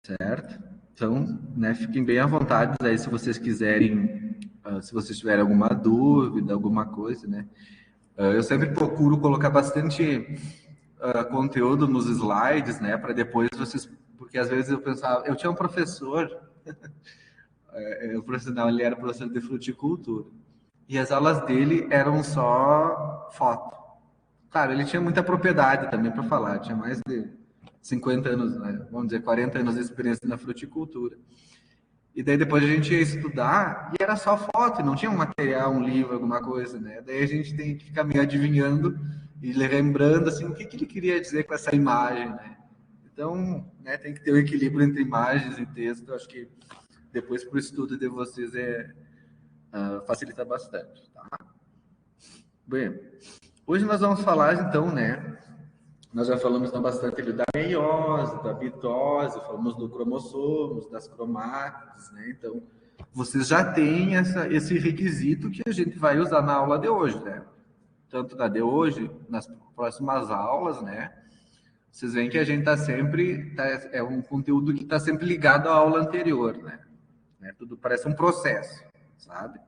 certo? Então, né, fiquem bem à vontade aí se vocês quiserem, se vocês tiverem alguma dúvida, alguma coisa, né? Eu sempre procuro colocar bastante conteúdo nos slides, né, para depois vocês, porque às vezes eu pensava, eu tinha um professor, o profissional, ele era professor de fruticultura, e as aulas dele eram só foto. Claro, ele tinha muita propriedade também para falar, tinha mais de 50 anos, né, vamos dizer, 40 anos de experiência na fruticultura. E daí depois a gente ia estudar e era só foto, não tinha um material, um livro, alguma coisa, né? Daí a gente tem que ficar meio adivinhando e lembrando assim o que ele queria dizer com essa imagem, né? Então, né, tem que ter um equilíbrio entre imagens e texto. Eu acho que depois para o estudo de vocês facilita bastante, tá? Bem, hoje nós vamos falar então, né? Nós já falamos então, bastante da meiose, da mitose, falamos do cromossomos, das cromátides, né? Então, vocês já têm esse requisito que a gente vai usar na aula de hoje, né? Tanto na de hoje, nas próximas aulas, né? Vocês veem que a gente está sempre, é um conteúdo que está sempre ligado à aula anterior, né? Tudo parece um processo, sabe?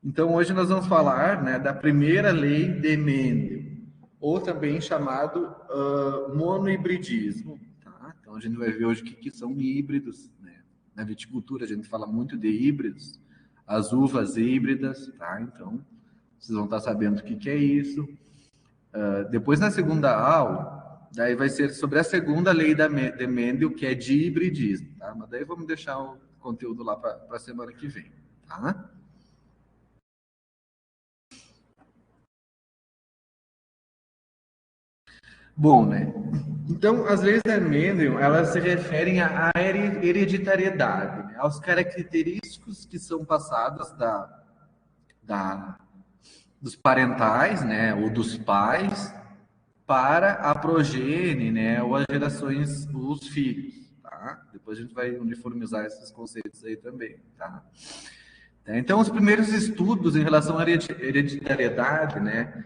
Então, hoje nós vamos falar, né, da primeira lei de Mendel, ou também chamado monohibridismo. Tá? Então, a gente vai ver hoje o que são híbridos. Né? Na viticultura, a gente fala muito de híbridos, as uvas híbridas. Tá? Então, vocês vão estar sabendo o que é isso. Depois, na segunda aula, daí vai ser sobre a segunda lei de Mendel, que é de hibridismo. Tá? Mas daí vamos deixar o conteúdo lá para a semana que vem. Tá? Bom, né? Então, as leis de Mendel, elas se referem à hereditariedade, né? Aos característicos que são passados da, dos parentais, né, ou dos pais, para a progenie, né, ou as gerações, os filhos, tá? Depois a gente vai uniformizar esses conceitos aí também, tá? Então, os primeiros estudos em relação à hereditariedade, né,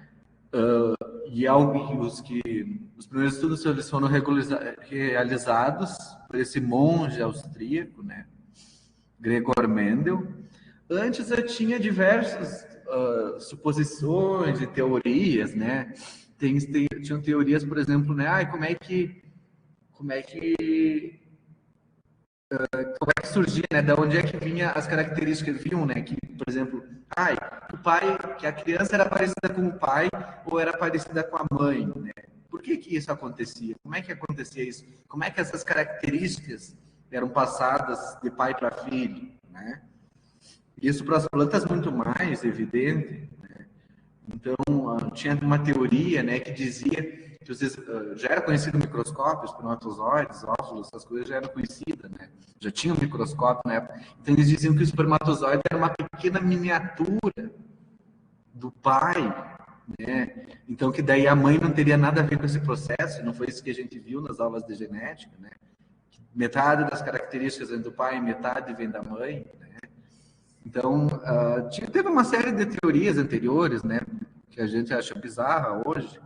e os primeiros estudos eles foram realizados por esse monge austríaco, né, Gregor Mendel. Antes eu tinha diversas suposições e teorias, né? Tinham teorias, por exemplo, né? Como é que como é que surgia, né? Da onde é que vinha as características vinham, né? Que, por exemplo, o pai, que a criança era parecida com o pai ou era parecida com a mãe, né? Por que isso acontecia? Como é que acontecia isso? Como é que essas características eram passadas de pai para filho, né? Isso para as plantas muito mais evidente. Então, tinha uma teoria, né, que dizia que já era conhecido o microscópio, os espermatozoides, óvulos, essas coisas já eram conhecidas, né? Já tinha um microscópio na época. Então, eles diziam que o espermatozoide era uma pequena miniatura do pai, né? Então, que daí a mãe não teria nada a ver com esse processo, não foi isso que a gente viu nas aulas de genética, né? Metade das características vem do pai, metade vem da mãe, né? Então, teve uma série de teorias anteriores, né, que a gente acha bizarra hoje,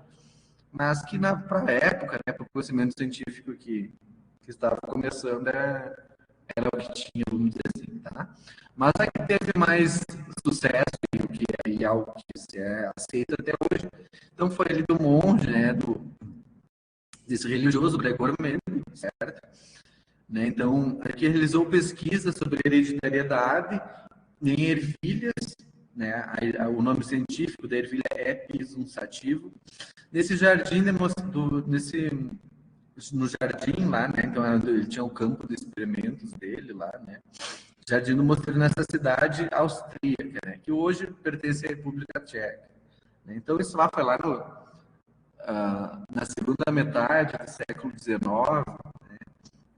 mas que para a época, né, para o conhecimento científico que estava começando, era o que tinha, vamos dizer assim, tá? Mas a que teve mais sucesso e o que é algo que se aceita até hoje, então foi ali do monge, né, desse religioso, Gregor Mendel, certo? Né, então, que realizou pesquisa sobre hereditariedade em ervilhas, né? O nome científico da ervilha é Pisum sativa. Nesse jardim, no jardim lá, né? Então ele tinha o campo de experimentos dele lá, né? Jardim do Mosteiro nessa cidade austríaca, né? Que hoje pertence à República Tcheca. Né? Então isso lá foi lá na segunda metade do século XIX.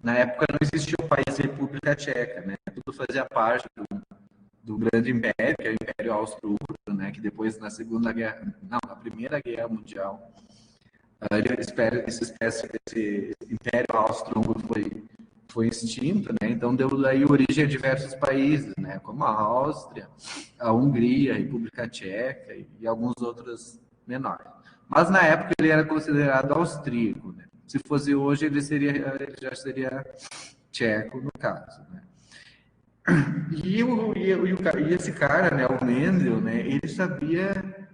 Na época não existia o país República Tcheca, né? Tudo fazia parte do grande império, que é o Império Austro-Húngaro, né, que depois na Primeira Guerra Mundial, esse Império Austro-Húngaro foi extinto, né, então deu aí origem a diversos países, né, como a Áustria, a Hungria, a República Tcheca e alguns outros menores. Mas na época ele era considerado austríaco, né? Se fosse hoje ele já seria tcheco, no caso, né? E esse cara, né, o Mendel, né, ele sabia,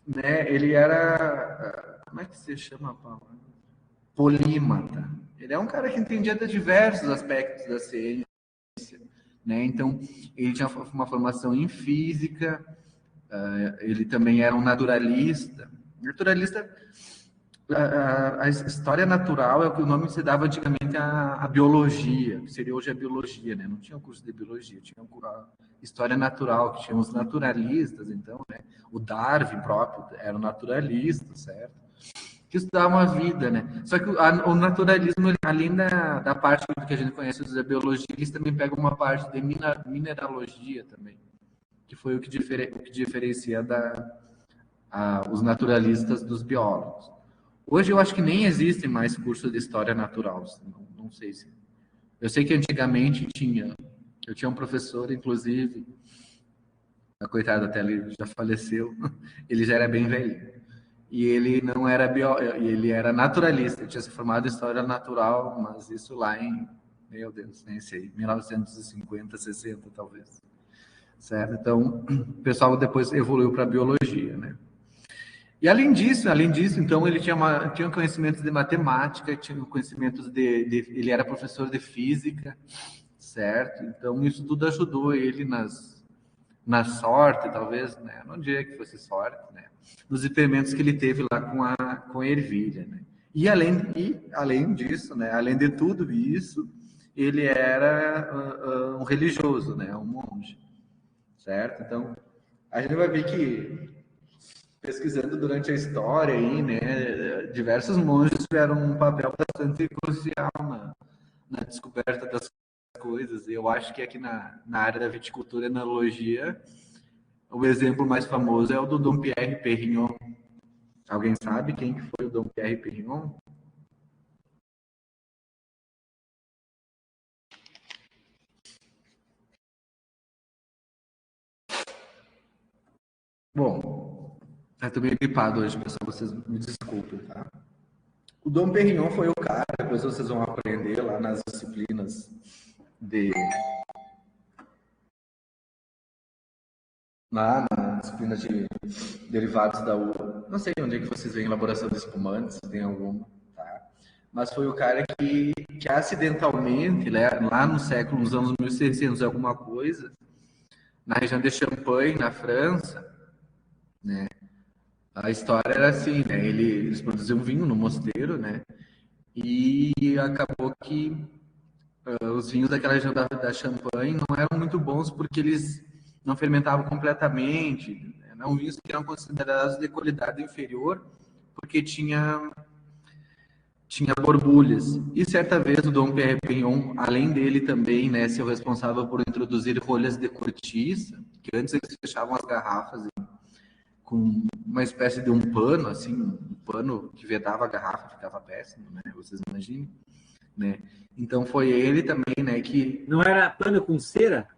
né, ele era, como é que se chama a palavra? Polímata. Ele é um cara que entendia de diversos aspectos da ciência, né? Então, ele tinha uma formação em física, ele também era um naturalista. Naturalista, a história natural é o que o nome se dava antigamente a biologia, que seria hoje a biologia, né? Não tinha o curso de biologia, tinha a história natural, que tinha os naturalistas, então, né? O Darwin próprio era um naturalista, certo? Que estudavam a vida, né? Só que o naturalismo, além da parte que a gente conhece da biologia, eles também pegam uma parte de mineralogia também, que foi o que diferencia os naturalistas dos biólogos. Hoje eu acho que nem existe mais curso de história natural, não sei se... Eu sei que antigamente tinha, eu tinha um professor, inclusive, a coitada até ele já faleceu, ele já era bem velho. E ele não era ele era naturalista, ele tinha se formado em história natural, mas isso lá em, meu Deus, nem sei, 1950, 60 talvez. Certo? Então, o pessoal depois evoluiu para biologia, né? E além disso, então ele tinha conhecimentos de matemática, tinha conhecimentos ele era professor de física, certo? Então isso tudo ajudou ele na sorte, talvez, né? Não diria que fosse sorte, né? Nos experimentos que ele teve lá com a ervilha, né? Além disso, né? Além de tudo isso, ele era um religioso, né? Um monge, certo? Então, a gente vai ver que pesquisando durante a história aí, né? Diversos monges tiveram um papel bastante crucial na descoberta das coisas. Eu acho que aqui na área da viticultura e enologia, o exemplo mais famoso é o do Dom Pierre Perignon. Alguém sabe quem que foi o Dom Pierre Perignon? Bom, eu tô meio gripado hoje, pessoal, vocês me desculpem, tá? O Dom Perignon foi o cara, depois vocês vão aprender lá nas disciplinas de... Lá na disciplina de derivados da uva. Não sei onde é que vocês veem elaboração de espumantes, se tem alguma, tá? Mas foi o cara que acidentalmente, né, lá no século, nos anos 1600 alguma coisa, na região de Champagne, na França, né? A história era assim, né? Eles produziam vinho no mosteiro, né? E acabou que os vinhos daquela região da Champagne não eram muito bons porque eles não fermentavam completamente, né? Eram vinhos que eram considerados de qualidade inferior porque tinha borbulhas. E certa vez o Dom Pierre Pignon, além dele também, né, ser o responsável por introduzir rolhas de cortiça, que antes eles fechavam as garrafas com uma espécie de um pano, assim, um pano que vedava a garrafa, ficava péssimo, né? Vocês imaginem, né? Então foi ele também, né, que... Não era pano com cera?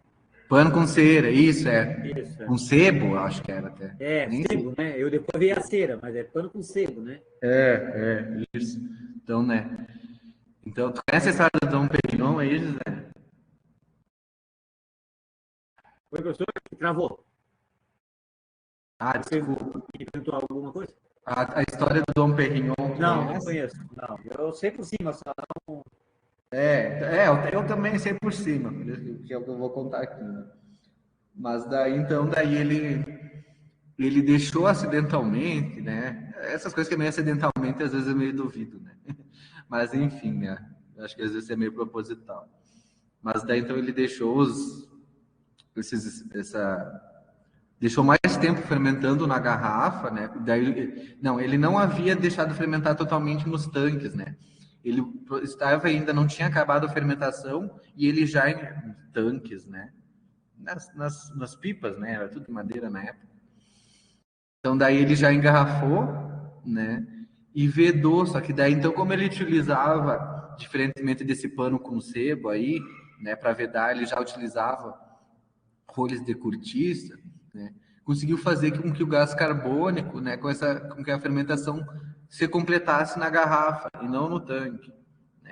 Pano com cera, isso, Isso, é. com sebo, acho que era até. É, Nem sei. sebo, né? Eu depois vi a cera, mas é pano com sebo, né? Isso. Então, né? Então, tu conhece a história do Dom Perignon aí, José? Foi, professor, que travou. Ah, desculpa. Me perguntou alguma coisa? A história do Dom Perignon, tu Não, não conhece? conheço. Não, eu sei por cima, só não. Eu também sei por cima, que é o que eu vou contar aqui, né? Mas daí ele deixou acidentalmente, né? Essas coisas que é meio acidentalmente, às vezes eu meio duvido, né? Mas enfim, né? Acho que às vezes é meio proposital. Mas daí então ele deixou deixou mais tempo fermentando na garrafa, né? Daí, não, ele não havia deixado fermentar totalmente nos tanques, né? Ele estava ainda, não tinha acabado a fermentação e ele já em tanques, né? Nas pipas, né? Era tudo de madeira na época. Então daí ele já engarrafou, né? E vedou, só que daí então como ele utilizava, diferentemente desse pano com sebo aí, né? Para vedar, ele já utilizava rolhas de cortiça, né? Conseguiu fazer com que o gás carbônico, né? Com que a fermentação se completasse na garrafa e não no tanque.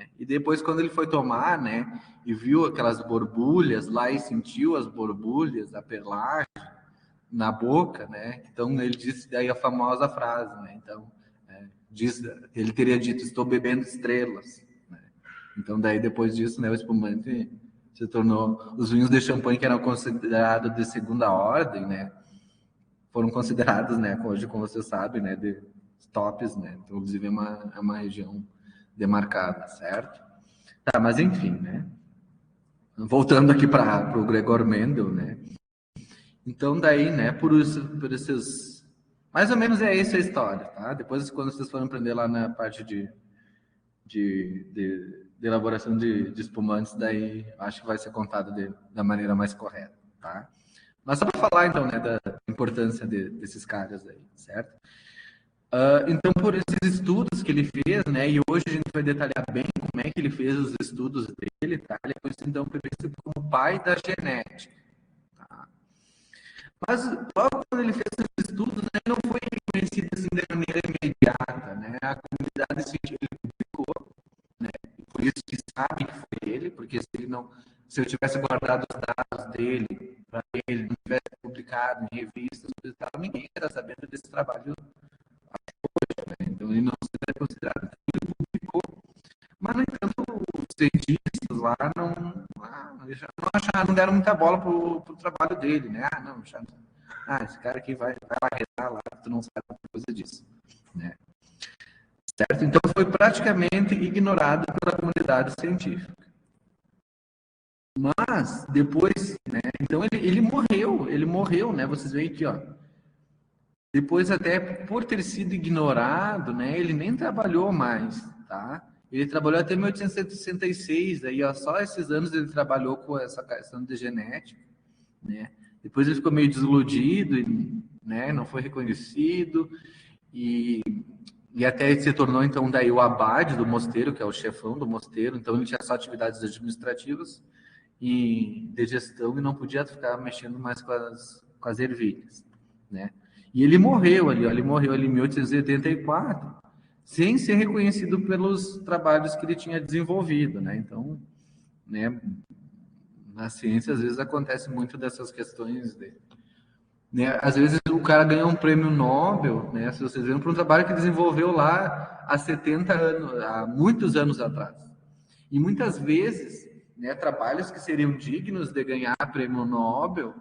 né? E depois, quando ele foi tomar, né, e viu aquelas borbulhas lá e sentiu as borbulhas, a perlagem na boca, né? Então ele disse daí a famosa frase, né? Então diz, ele teria dito: estou bebendo estrelas, né? Então daí depois disso, né, o espumante se tornou, os vinhos de champanhe que eram considerados de segunda ordem, né, foram considerados, né, hoje, como você sabe, né, de tops, né? Então, inclusive é uma região demarcada, certo? Tá, mas enfim, né? Voltando aqui para o Gregor Mendel, né? Então, daí, né, por esses. Mais ou menos é essa a história, tá? Depois, quando vocês forem aprender lá na parte de elaboração de espumantes, daí acho que vai ser contado da maneira mais correta, tá? Mas só para falar, então, né, da importância desses caras aí, certo? Então, por esses estudos que ele fez, né, e hoje a gente vai detalhar bem como é que ele fez os estudos dele, tá? Ele é conhecido, então, como pai da genética. Tá? Mas logo quando ele fez esses estudos, né, não foi reconhecido assim de maneira imediata, né? A comunidade científica publicou, né? Por isso que sabem que foi ele, porque se eu tivesse guardado os dados dele para ele, não tivesse publicado em revistas, ninguém era sabendo desse trabalho hoje, né? Então ele não seria considerado. Então, ele publicou, mas no entanto os cientistas lá não acharam, não deram muita bola pro trabalho dele, né? Não, esse cara aqui vai lá rezar lá, tu não sabe coisa disso, né? Certo? Então foi praticamente ignorado pela comunidade científica. Mas depois, né? Então ele morreu, né? Vocês veem aqui, ó. Depois, até por ter sido ignorado, né? Ele nem trabalhou mais, tá? Ele trabalhou até 1866, aí, ó, só esses anos ele trabalhou com essa questão de genética, né? Depois ele ficou meio desiludido, né? Não foi reconhecido e até se tornou, então, daí o abade do mosteiro, que é o chefão do mosteiro. Então ele tinha só atividades administrativas e de gestão e não podia ficar mexendo mais com as ervilhas, né? E ele morreu ali, ó, ele morreu ali em 1884, sem ser reconhecido pelos trabalhos que ele tinha desenvolvido, né? Então, né, na ciência às vezes acontece muito dessas questões né? Às vezes o cara ganha um prêmio Nobel, né? Se vocês viram, por um trabalho que desenvolveu lá há 70 anos, há muitos anos atrás. E muitas vezes, né, trabalhos que seriam dignos de ganhar prêmio Nobel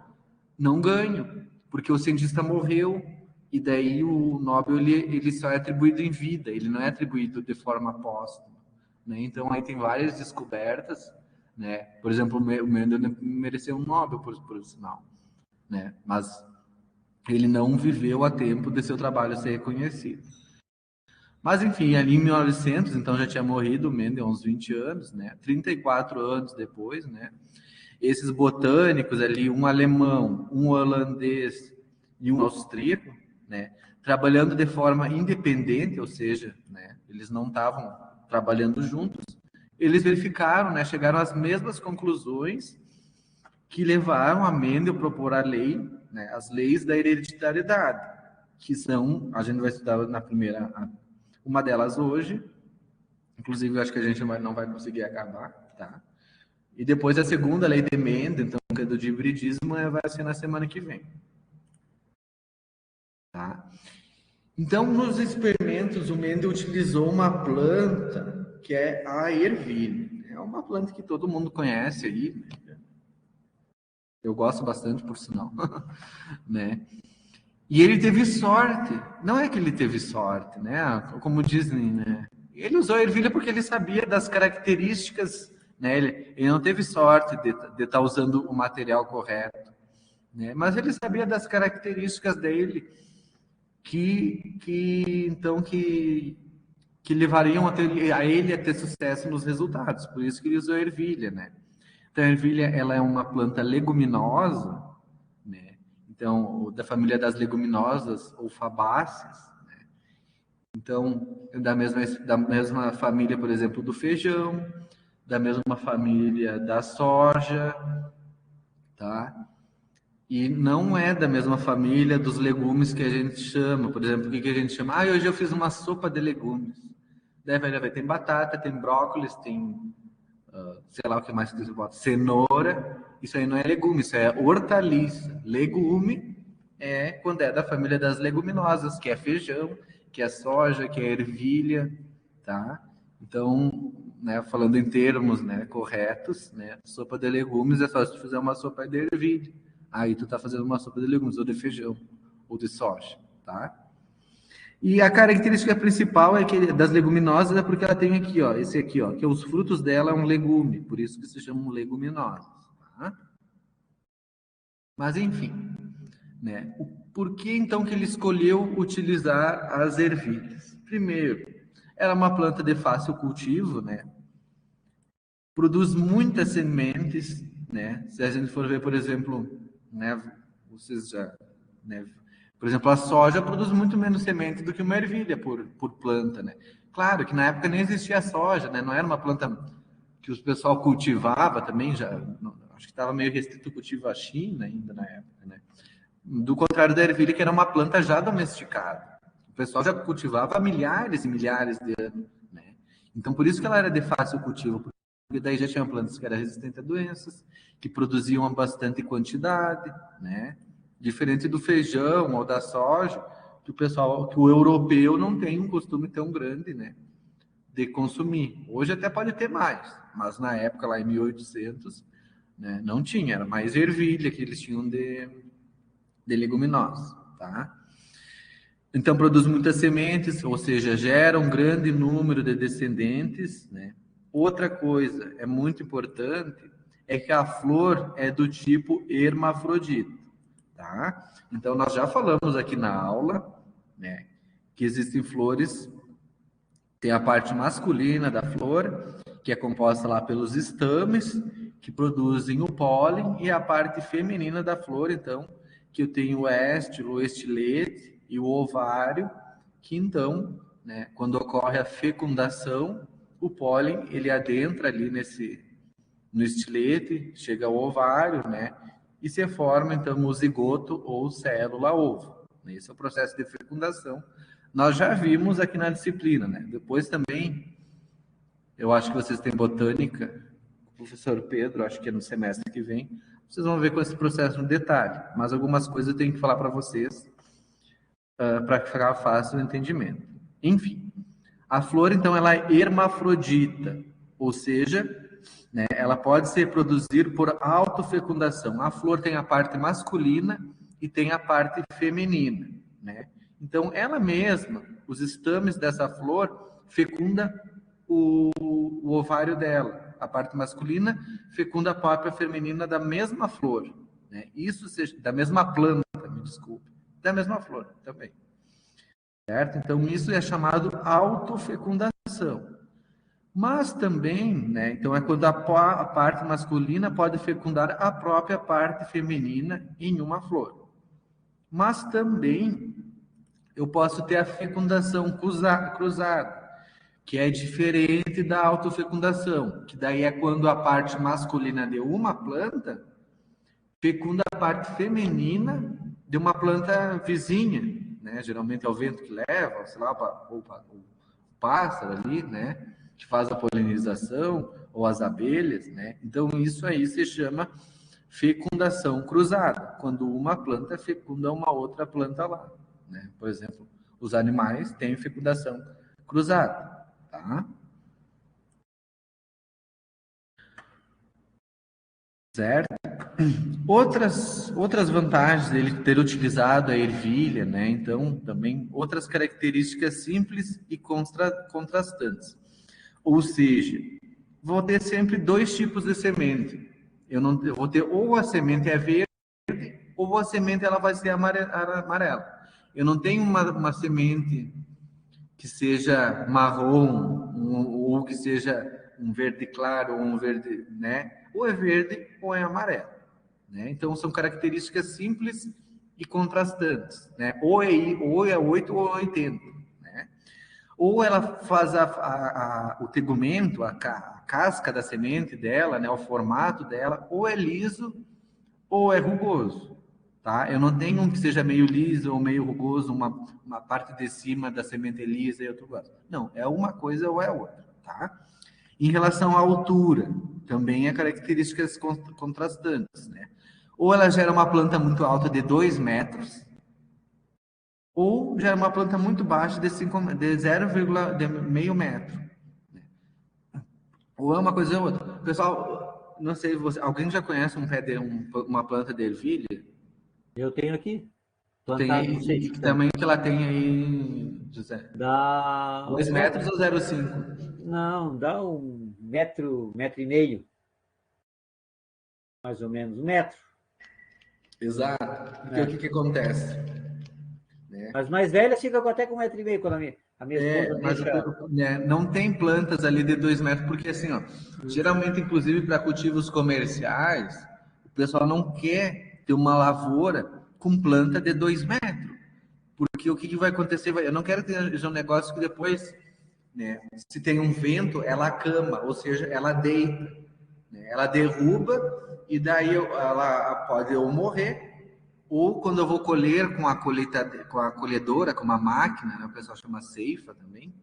não ganham, porque o cientista morreu e daí o Nobel ele só é atribuído em vida, ele não é atribuído de forma póstuma, né? Então aí tem várias descobertas, né? Por exemplo, o Mendel mereceu um Nobel por sinal, né? Mas ele não viveu a tempo de seu trabalho ser reconhecido. Mas, enfim, ali em 1900, então já tinha morrido o Mendel há uns 20 anos, né? 34 anos depois, né? Esses botânicos ali, um alemão, um holandês e um austríaco, né? Trabalhando de forma independente, ou seja, né? Eles não estavam trabalhando juntos, eles verificaram, né? Chegaram às mesmas conclusões que levaram a Mendel a propor a lei, né, as leis da hereditariedade, que são, a gente vai estudar na primeira, uma delas hoje, inclusive eu acho que a gente não vai conseguir acabar, tá? E depois a segunda lei de Mendel, então, que é do hibridismo, vai ser na semana que vem. Tá? Então, nos experimentos, o Mendel utilizou uma planta que é a ervilha. É uma planta que todo mundo conhece aí, né? Eu gosto bastante, por sinal, né? E ele teve sorte. Não é que ele teve sorte, né? Como dizem, né? Ele usou a ervilha porque ele sabia das características, né? Ele não teve sorte de estar usando o material correto, né? Mas ele sabia das características dele então que levariam a ele a ter sucesso nos resultados. Por isso que ele usou a ervilha, né? Então, a ervilha, ela é uma planta leguminosa, né? Então, da família das leguminosas ou fabáceas, né? Então, da mesma família, por exemplo, do feijão, da mesma família da soja, tá? E não é da mesma família dos legumes que a gente chama. Por exemplo, o que a gente chama? Hoje eu fiz uma sopa de legumes. Deve haver, tem batata, tem brócolis, tem, sei lá o que mais que você bota, cenoura. Isso aí não é legume, isso é hortaliça. Legume é quando é da família das leguminosas, que é feijão, que é soja, que é ervilha, tá? Então, né, falando em termos, né, corretos, né, sopa de legumes é só se tu fizer uma sopa de ervilha. Aí tu tá fazendo uma sopa de legumes, ou de feijão, ou de soja, tá? E a característica principal é que das leguminosas é porque ela tem aqui, ó, esse aqui, ó, que os frutos dela é um legume, por isso que se chamam leguminosas, tá? Mas enfim, né? Por que então que ele escolheu utilizar as ervilhas? Primeiro, ela é uma planta de fácil cultivo, né? Produz muitas sementes, né? Se a gente for ver, por exemplo, né, vocês já, né, por exemplo, a soja produz muito menos semente do que uma ervilha por planta, né? Claro que na época nem existia a soja, né? Não era uma planta que o pessoal cultivava também, já, acho que estava meio restrito o cultivo à China ainda na época, né? Do contrário da ervilha, que era uma planta já domesticada. O pessoal já cultivava há milhares e milhares de anos, né? Então, por isso que ela era de fácil cultivo, porque daí já tinha plantas que eram resistentes a doenças, que produziam bastante quantidade, né? Diferente do feijão ou da soja, que o pessoal, que o europeu não tem um costume tão grande, né, de consumir. Hoje até pode ter mais, mas na época lá em 1800, né, não tinha, era mais ervilha que eles tinham de leguminosas, tá? Então produz muitas sementes, ou seja, gera um grande número de descendentes, né? Outra coisa é muito importante é que a flor é do tipo hermafrodita, tá? Então nós já falamos aqui na aula, né, que existem flores, tem a parte masculina da flor, que é composta lá pelos estames, que produzem o pólen, e a parte feminina da flor, então, que eu tenho o éstilo, o estilete e o ovário, que então, né, quando ocorre a fecundação, o pólen ele adentra ali no estilete, chega ao ovário, né, e se forma então o zigoto ou célula ovo. Esse é o processo de fecundação. Nós já vimos aqui na disciplina, né? Depois também, eu acho que vocês têm botânica, o professor Pedro, acho que é no semestre que vem, vocês vão ver com esse processo no detalhe, mas algumas coisas eu tenho que falar para vocês para ficar fácil o entendimento. Enfim, a flor, então, ela é hermafrodita, ou seja, né, ela pode ser produzida por autofecundação. A flor tem a parte masculina e tem a parte feminina, né? Então, ela mesma, os estames dessa flor, fecunda o ovário dela. A parte masculina fecunda a própria feminina da mesma flor, né? Isso seja, da mesma planta, me desculpe, da mesma flor também. Certo? Então, isso é chamado autofecundação. Mas também, né, então é quando a parte masculina pode fecundar a própria parte feminina em uma flor. Mas também eu posso ter a fecundação cruzada, que é diferente da autofecundação, que daí é quando a parte masculina de uma planta fecunda a parte feminina de uma planta vizinha, né? Geralmente é o vento que leva, sei lá, o pássaro ali, né? Que faz a polinização, ou as abelhas, né? Então isso aí se chama fecundação cruzada, quando uma planta fecunda uma outra planta lá, né? Por exemplo, os animais têm fecundação cruzada, tá? Certo? Outras vantagens dele ter utilizado a ervilha, né? Então, também outras características simples e contrastantes. Ou seja, vou ter sempre dois tipos de semente. Eu vou ter ou a semente é verde, ou a semente ela vai ser amarela. Eu não tenho uma semente que seja marrom, ou que seja um verde claro, ou um verde, né? Ou é verde ou é amarelo, né? Então são características simples e contrastantes, né? Ou é 8 ou 80, né? Ou ela faz o tegumento, a casca da semente dela, né? O formato dela, ou é liso ou é rugoso, tá? Eu não tenho um que seja meio liso ou meio rugoso, uma parte de cima da semente é lisa e outra gosta. Não, é uma coisa ou é outra, tá? Em relação à altura, também é características contrastantes, né? Ou ela gera uma planta muito alta de 2 metros, ou gera uma planta muito baixa de 0,5 metro. Ou é uma coisa ou outra. Pessoal, não sei, alguém já conhece uma planta de ervilha? Eu tenho aqui, Tem plantado aí, no e que cestinho também. tamanho que ela tem aí, José? Dá, 2 metros ou 0,5? não, dá um metro, metro e meio, mais ou menos, 1 metro. Exato. Porque o Né? que acontece? Né? As mais velhas ficam até com 1,5 m quando a minha esposa Mas deixa. né, não tem plantas ali de 2 metros, porque assim, ó, Isso. geralmente, inclusive para cultivos comerciais, o pessoal não quer ter uma lavoura com planta de 2 metros. Porque o que, que vai acontecer? Eu não quero ter um negócio que depois, né, se tem um vento, ela cama, ou seja, ela deita, né, ela derruba e daí ela pode ou morrer, ou quando eu vou colher com a colhedora, com uma máquina, né, o pessoal chama ceifa também,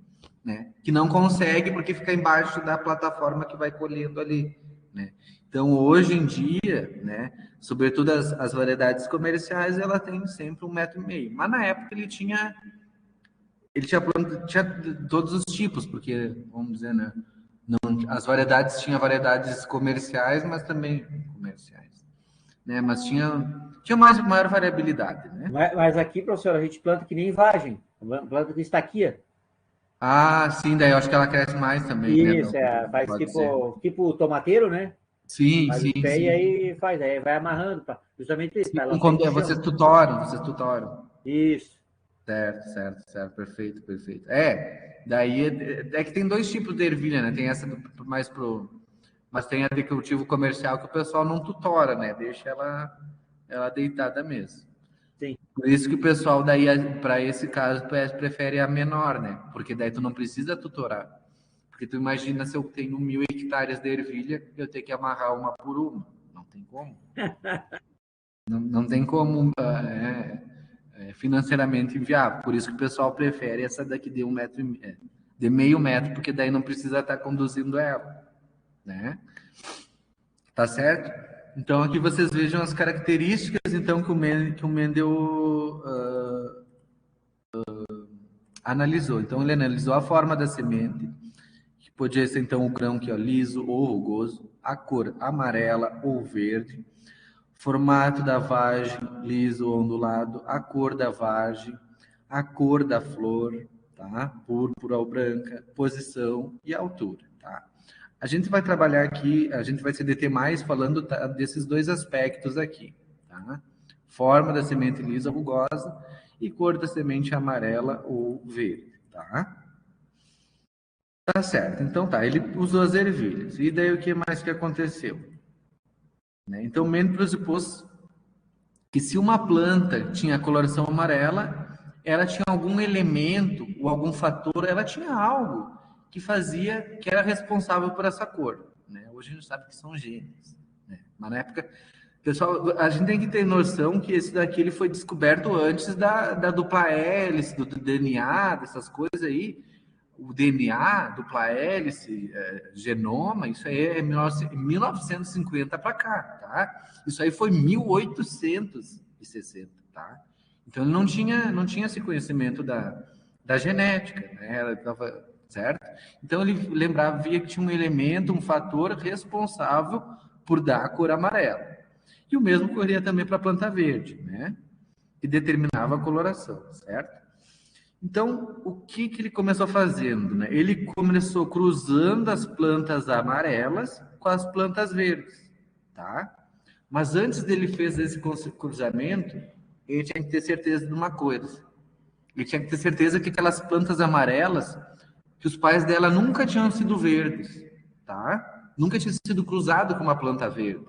né, que não consegue porque fica embaixo da plataforma que vai colhendo ali, né. Então, hoje em dia, né, sobretudo as variedades comerciais, ela tem sempre 1,5 m. Mas na época tinha todos os tipos, porque, vamos dizer, né, as variedades tinha variedades comerciais, mas também comerciais, né, mas tinha maior variabilidade, né. Mas aqui, professor, a gente planta que nem vagem, planta com estaquia. Ah, sim, daí eu acho que ela cresce mais também, né, Isso, faz pode ser. tipo tomateiro, né? Sim, Faz sim, os pés e sim. aí faz, aí vai amarrando, justamente isso, Sim, para ela sair do vocês chão. tutoram, vocês tutoram. Isso. Certo, certo, certo, perfeito, perfeito. Daí é que tem dois tipos de ervilha, né? Tem essa mais mas tem a de cultivo comercial que o pessoal não tutora, né? Deixa ela deitada mesmo. Sim. Por isso que o pessoal daí, para esse caso, prefere a menor, né? Porque daí tu não precisa tutorar. Porque tu imagina se eu tenho 1.000 hectares de ervilha, eu ter que amarrar uma por uma. Não tem como. Não tem como financeiramente inviável. Por isso que o pessoal prefere essa daqui de 1 metro, de meio metro, porque daí não precisa estar conduzindo ela, né? Tá certo? Então aqui vocês vejam as características então que o Mendel analisou. Então ele analisou a forma da semente, que podia ser então o grão que é liso ou rugoso, a cor amarela ou verde, formato da vagem, liso ou ondulado, a cor da vagem, a cor da flor, tá? Púrpura ou branca, posição e altura, tá? A gente vai trabalhar aqui, a gente vai se deter mais falando desses dois aspectos aqui, tá? Forma da semente lisa ou rugosa e cor da semente amarela ou verde, tá? Tá certo. Então tá, ele usou as ervilhas. E daí o que mais que aconteceu? Né? Então, Mendes pressupôs que se uma planta tinha coloração amarela, ela tinha algum elemento ou algum fator, ela tinha algo que fazia, que era responsável por essa cor. Né? Hoje a gente sabe que são genes. Né? Mas na época, pessoal, a gente tem que ter noção que esse daqui ele foi descoberto antes da dupla hélice, do DNA, dessas coisas aí. O DNA, dupla hélice, genoma, isso aí é 1950 para cá, tá? Isso aí foi 1860, tá? Então ele não tinha esse conhecimento da genética, né? Ela tava, certo? Então ele via que tinha um elemento, um fator responsável por dar a cor amarela. E o mesmo ocorria também para a planta verde, né? Que determinava a coloração, certo? Então, o que ele começou fazendo? Né? Ele começou cruzando as plantas amarelas com as plantas verdes, tá? Mas antes dele fazer esse cruzamento, ele tinha que ter certeza de uma coisa. Ele tinha que ter certeza que aquelas plantas amarelas, que os pais dela nunca tinham sido verdes, tá? Nunca tinha sido cruzado com uma planta verde.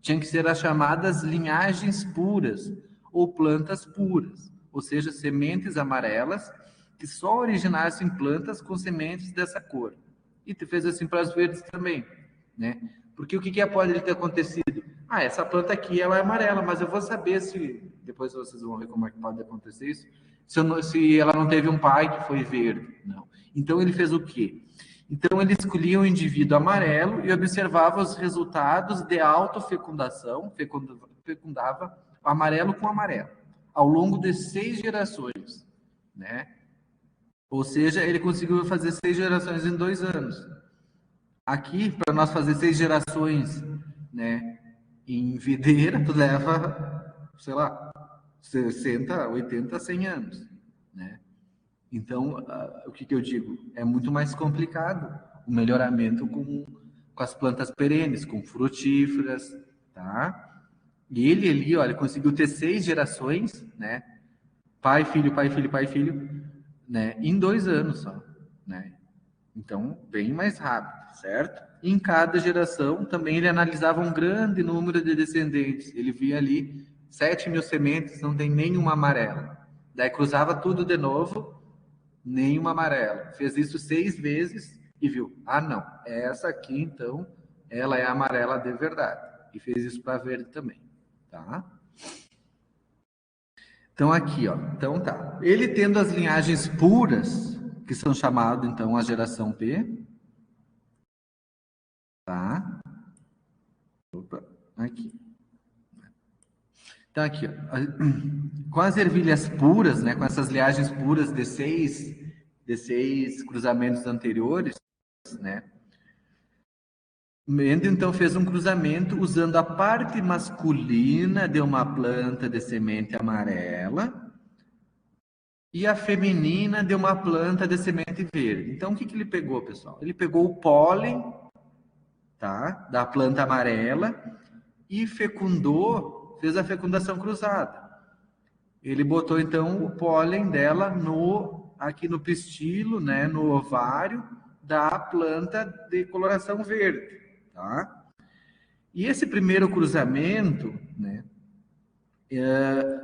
Tinha que ser as chamadas linhagens puras ou plantas puras, ou seja, sementes amarelas que só originassem plantas com sementes dessa cor. E tu fez assim para as verdes também, né? Porque o que pode ter acontecido? Ah, essa planta aqui ela é amarela, mas eu vou saber se Depois vocês vão ver como é que pode acontecer isso. Se ela não teve um pai que foi verde, não. Então ele fez o quê? Então ele escolhia um indivíduo amarelo e observava os resultados de autofecundação, fecundava amarelo com amarelo, ao longo de 6 gerações, né? Ou seja, ele conseguiu fazer 6 gerações em 2 anos. Aqui, para nós fazer 6 gerações, né, em videira, tu leva, sei lá, 60, 80, 100 anos, né? Então, o que eu digo? É muito mais complicado o melhoramento com as plantas perenes, com frutíferas, tá? E ele ali, olha, conseguiu ter 6 gerações, né? Pai, filho, pai, filho, pai, filho, né? Em 2 anos só, né? Então, bem mais rápido, certo? Em cada geração, também ele analisava um grande número de descendentes. Ele via ali 7.000 sementes, não tem nenhuma amarela. Daí cruzava tudo de novo, nenhuma amarela. Fez isso 6 vezes e viu, ah, não, essa aqui, então, ela é amarela de verdade. E fez isso para verde também, tá? Então, aqui, ó. Então, tá. Ele tendo as linhagens puras, que são chamadas, então, a geração P, tá? Opa, aqui. Então, aqui, ó. Com as ervilhas puras, né, com essas linhagens puras de seis cruzamentos anteriores, né, Mendel, então, fez um cruzamento usando a parte masculina de uma planta de semente amarela e a feminina de uma planta de semente verde. Então, o que ele pegou, pessoal? Ele pegou o pólen, tá, da planta amarela e fecundou, fez a fecundação cruzada. Ele botou, então, o pólen dela aqui no pistilo, né, no ovário da planta de coloração verde, tá? E esse primeiro cruzamento, né,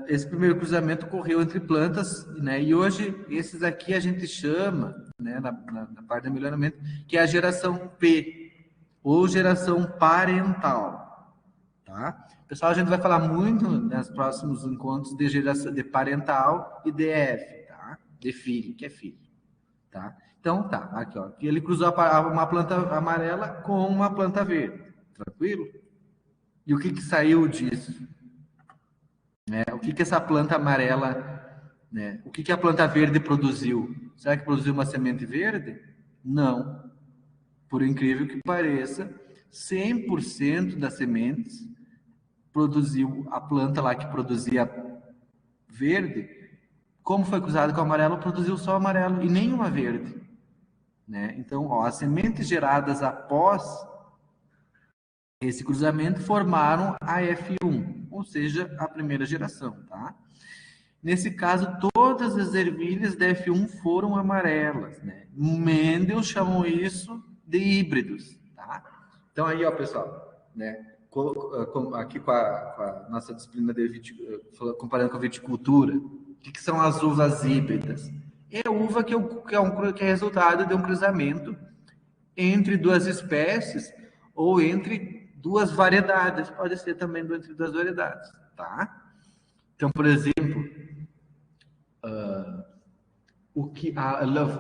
esse primeiro cruzamento ocorreu entre plantas, né, e hoje esses aqui a gente chama, né, na parte do melhoramento, que é a geração P, ou geração parental, tá? Pessoal, a gente vai falar muito nos próximos encontros de geração de parental e de F, tá? De filho, que é filho, tá? Então, tá, aqui, ó, ele cruzou uma planta amarela com uma planta verde, tranquilo? E o que saiu disso? O que essa planta amarela, né? O que a planta verde produziu? Será que produziu uma semente verde? Não. Por incrível que pareça, 100% das sementes produziu a planta lá que produzia verde. Como foi cruzado com o amarelo, produziu só amarelo e nenhuma verde, né? Então, ó, as sementes geradas após esse cruzamento formaram a F1, ou seja, a primeira geração, tá? Nesse caso, todas as ervilhas da F1 foram amarelas, né? Mendel chamou isso de híbridos, tá? Então aí, ó, pessoal, né? Aqui com a nossa disciplina de comparando com a viticultura, o que são as uvas híbridas? É uva que é resultado de um cruzamento entre 2 espécies ou entre 2 variedades, pode ser também entre 2 variedades, tá? Então, por exemplo,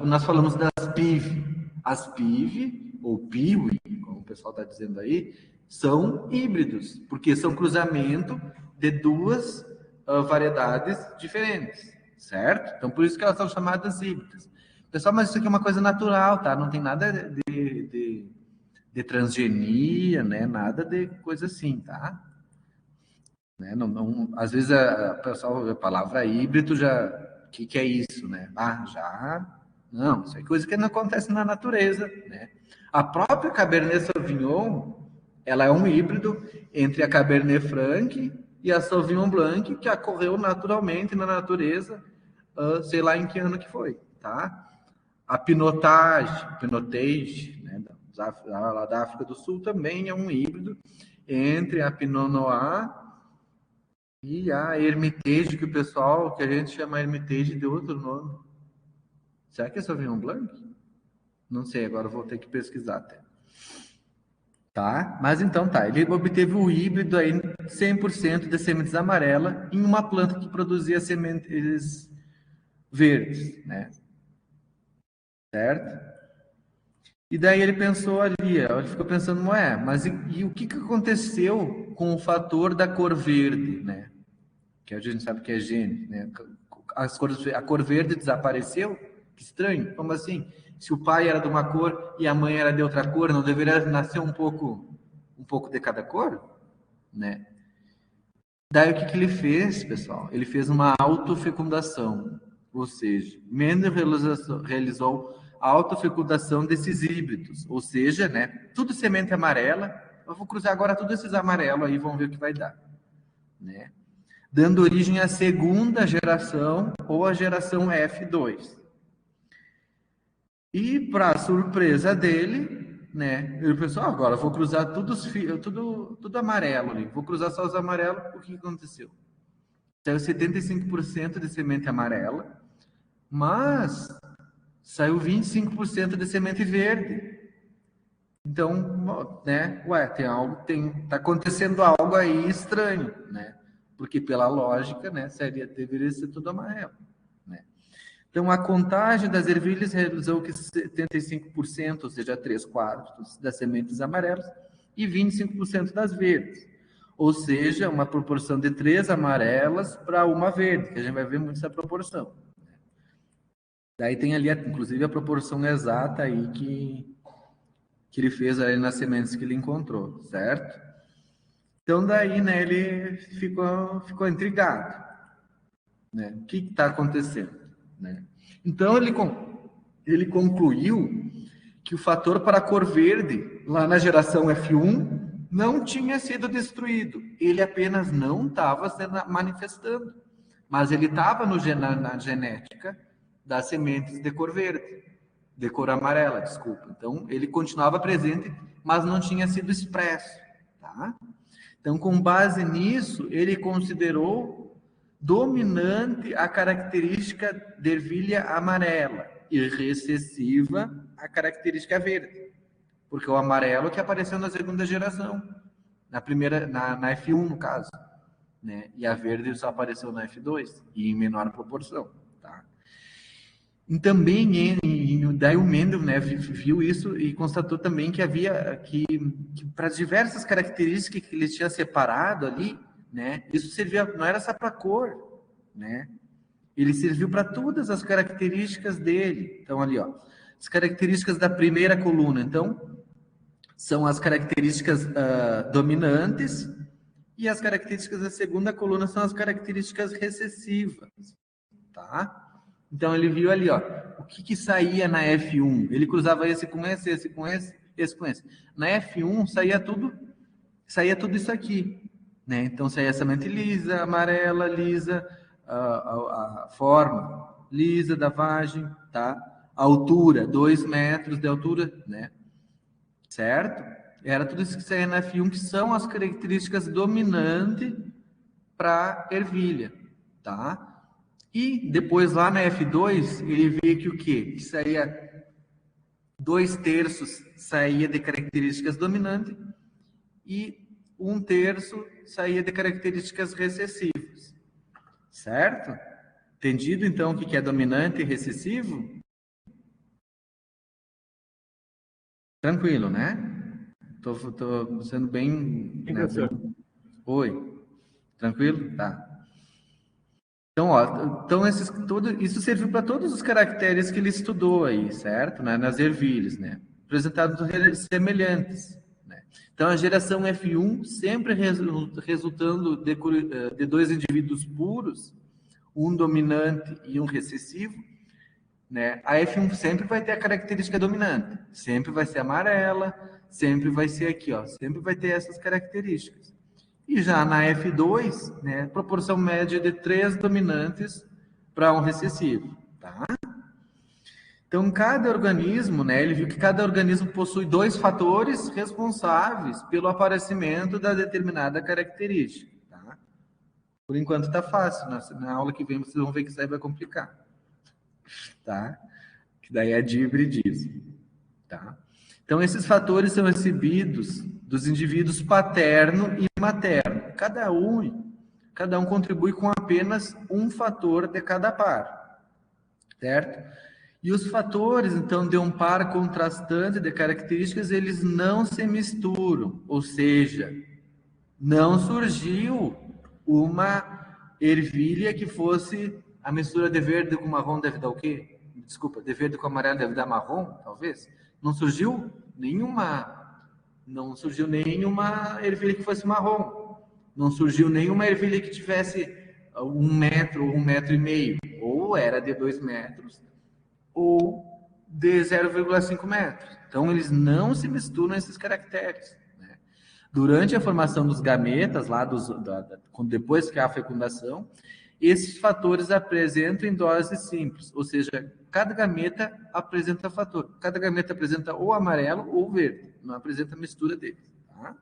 nós falamos das PIV. As PIV, ou PIWI, como o pessoal está dizendo aí, são híbridos, porque são cruzamento de 2 variedades diferentes, certo? Então, por isso que elas são chamadas híbridas. Pessoal, mas isso aqui é uma coisa natural, tá? Não tem nada de transgenia, né? Nada de coisa assim, tá? Né? Às vezes a palavra híbrido já... O que é isso, né? Já... Não, isso é coisa que não acontece na natureza, né? A própria Cabernet Sauvignon, ela é um híbrido entre a Cabernet Franc e a Sauvignon Blanc, que ocorreu naturalmente na natureza, sei lá em que ano que foi, tá? A Pinotage, né, lá da África do Sul, também é um híbrido entre a Pinot Noir e a Hermitage, que o pessoal, que a gente chama Hermitage de outro nome. Será que é Sauvignon Blanc? Não sei, agora vou ter que pesquisar até. Tá? Mas então tá, ele obteve o híbrido aí 100% de sementes amarelas em uma planta que produzia sementes verdes, né? Certo? E daí ele pensou ali, ele ficou pensando, mas e o que aconteceu com o fator da cor verde, né? Que a gente sabe que é gene, né? A cor verde desapareceu? Que estranho, como assim? Se o pai era de uma cor e a mãe era de outra cor, não deveria nascer um pouco de cada cor, né? Daí o que ele fez, pessoal? Ele fez uma autofecundação, ou seja, Mendel realizou a autofecundação desses híbridos, ou seja, né, tudo semente amarela. Eu vou cruzar agora todos esses amarelos aí, vamos ver o que vai dar, né? Dando origem à segunda geração ou à geração F2. E para surpresa dele, né, ele pensou, agora eu vou cruzar tudo amarelo ali, vou cruzar só os amarelos. O que aconteceu? Saiu 75% de semente amarela, mas saiu 25% de semente verde. Então, né, tá acontecendo algo aí estranho, né? Porque pela lógica, né, deveria ser tudo amarelo, né? Então, a contagem das ervilhas realizou que 75%, ou seja, 3/4 das sementes amarelas, e 25% das verdes. Ou seja, uma proporção de 3 amarelas para uma verde, que a gente vai ver muito essa proporção. Daí tem ali, inclusive, a proporção exata aí que ele fez aí nas sementes que ele encontrou, certo? Então, daí, né, ele ficou intrigado, né? O que está acontecendo, né? Então, ele concluiu que o fator para a cor verde, lá na geração F1, não tinha sido destruído. Ele apenas não estava se manifestando. Mas ele estava na genética das sementes de cor verde, de cor amarela, desculpa. Então, ele continuava presente, mas não tinha sido expresso. Tá? Então, com base nisso, ele considerou dominante a característica de ervilha amarela e recessiva a característica verde, porque o amarelo que apareceu na segunda geração, na F1 no caso, né? E a verde só apareceu na F2 e em menor proporção, tá? E também daí o Mendel, né, viu isso e constatou também que havia que para diversas características que ele tinha separado ali, né, isso servia, não era só para cor, né? Ele serviu para todas as características dele. Então, ali, ó, as características da primeira coluna, então, são as características dominantes, e as características da segunda coluna são as características recessivas, tá? Então, ele viu ali, ó, o que saía na F1. Ele cruzava esse com esse com esse com esse. Na F1 saía tudo isso aqui, né? Então, saía a semente lisa, amarela, lisa, a forma lisa da vagem, tá? A altura, 2 metros de altura, né? Certo? Era tudo isso que saía na F1, que são as características dominantes para ervilha, tá? E depois lá na F2, ele vê que o quê? Que saía 2/3 saía de características dominantes e 1/3 saía de características recessivas, certo? Entendido então o que é dominante e recessivo? Tranquilo, né? Tô sendo bem, Sim, né, professor. Oi, tranquilo? Tá. Então, ó, isso serviu para todos os caracteres que ele estudou aí, certo? Né? Nas ervilhas, né? Apresentados semelhantes, né? Então, a geração F1 sempre resultando de 2 indivíduos puros, um dominante e um recessivo, né? A F1 sempre vai ter a característica dominante, sempre vai ser amarela, sempre vai ser aqui, ó, sempre vai ter essas características. E já na F2, né, proporção média de 3 dominantes para um recessivo, tá? Então, cada organismo, né, ele viu que cada organismo possui 2 fatores responsáveis pelo aparecimento da determinada característica, tá? Por enquanto tá fácil, na aula que vem vocês vão ver que isso aí vai complicar, tá? Que daí é de hibridismo, tá? Então, esses fatores são exibidos dos indivíduos paterno e materno. Cada um contribui com apenas um fator de cada par, certo? E os fatores, então, de um par contrastante de características, eles não se misturam, ou seja, não surgiu uma ervilha que fosse a mistura de verde com marrom deve dar o quê? Desculpa, de verde com amarelo deve dar marrom, talvez? Não surgiu nenhuma ervilha que fosse marrom. Não surgiu nenhuma ervilha que tivesse 1 metro ou 1,5 metro. Ou era de 2 metros, ou de 0,5 metros. Então, eles não se misturam esses caracteres. Né? Durante a formação dos gametas, depois que há a fecundação, esses fatores apresentam em doses simples, ou seja, cada gameta apresenta fator. Cada gameta apresenta ou amarelo ou verde, não apresenta mistura deles. Tá?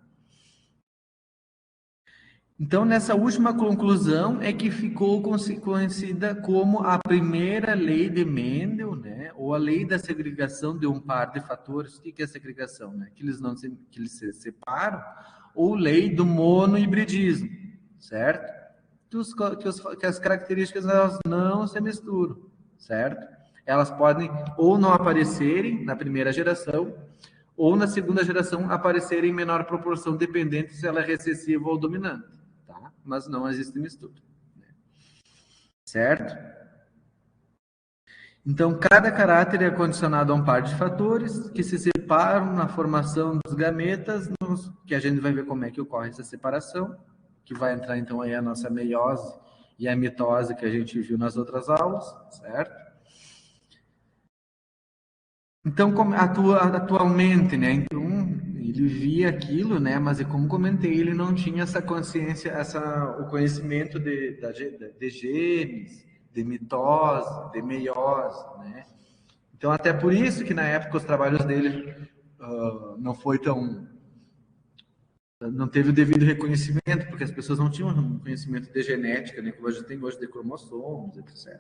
Então, nessa última conclusão é que ficou conhecida como a primeira lei de Mendel, né? Ou a lei da segregação de um par de fatores. O que é a segregação? Né? Que eles se separam, ou lei do monohibridismo, certo? Que as características elas não se misturam, certo? Elas podem ou não aparecerem na primeira geração, ou na segunda geração aparecerem em menor proporção, dependendo se ela é recessiva ou dominante. Mas não existe mistura. Certo? Então, cada caráter é condicionado a um par de fatores que se separam na formação dos gametas, que a gente vai ver como é que ocorre essa separação, que vai entrar então aí a nossa meiose e a mitose que a gente viu nas outras aulas, certo? Então, atualmente, né? Então, ele via aquilo, né? Mas como comentei, ele não tinha essa consciência, o conhecimento de genes, de mitose, de meiose, né? Então, até por isso que na época os trabalhos dele não teve o devido reconhecimento, porque as pessoas não tinham um conhecimento de genética, né? Como a gente tem hoje de cromossomos, etc.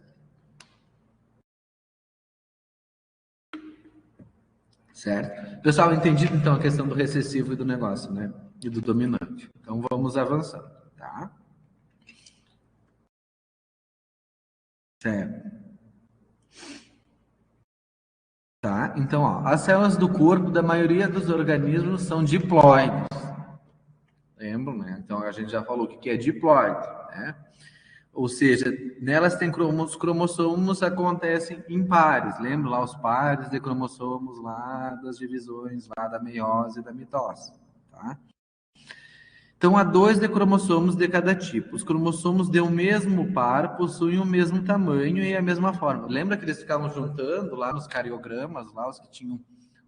Certo? Pessoal, entendido então a questão do recessivo e do negócio, né? E do dominante. Então vamos avançando, tá? Certo. Tá? Então, ó, as células do corpo da maioria dos organismos são diploides. Lembram, né? Então a gente já falou o que é diploide, né? Ou seja, nelas tem os cromossomos acontecem em pares. Lembra lá os pares de cromossomos lá das divisões lá da meiose e da mitose, tá? Então há 2 de cromossomos de cada tipo. Os cromossomos de um mesmo par possuem o mesmo tamanho e a mesma forma. Lembra que eles ficavam juntando lá nos cariogramas, lá os que tinham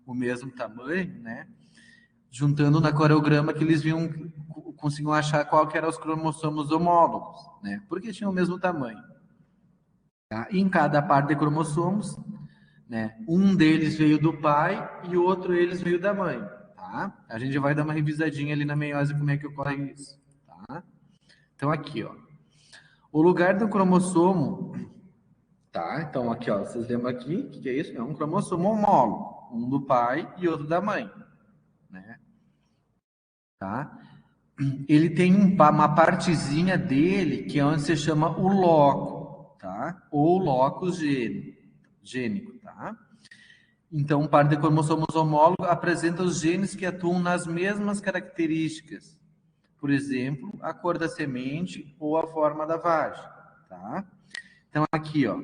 o mesmo tamanho, né? Juntando na coreograma que eles conseguiam achar qual que eram os cromossomos homólogos, né? Porque tinham o mesmo tamanho. Tá? E em cada par de cromossomos, né? Um deles veio do pai e o outro deles veio da mãe. Tá? A gente vai dar uma revisadinha ali na meiose como é que ocorre isso. Tá? Então aqui, ó. O lugar do cromossomo, tá? Então aqui, ó, vocês lembram aqui, o que é isso? É um cromossomo homólogo, um do pai e outro da mãe, né? Tá? Ele tem uma partezinha dele que é onde se chama o loco, tá? Ou locus gênico, tá? Então, um par de cromossomos homólogos apresenta os genes que atuam nas mesmas características. Por exemplo, a cor da semente ou a forma da vagem, tá? Então, aqui, ó.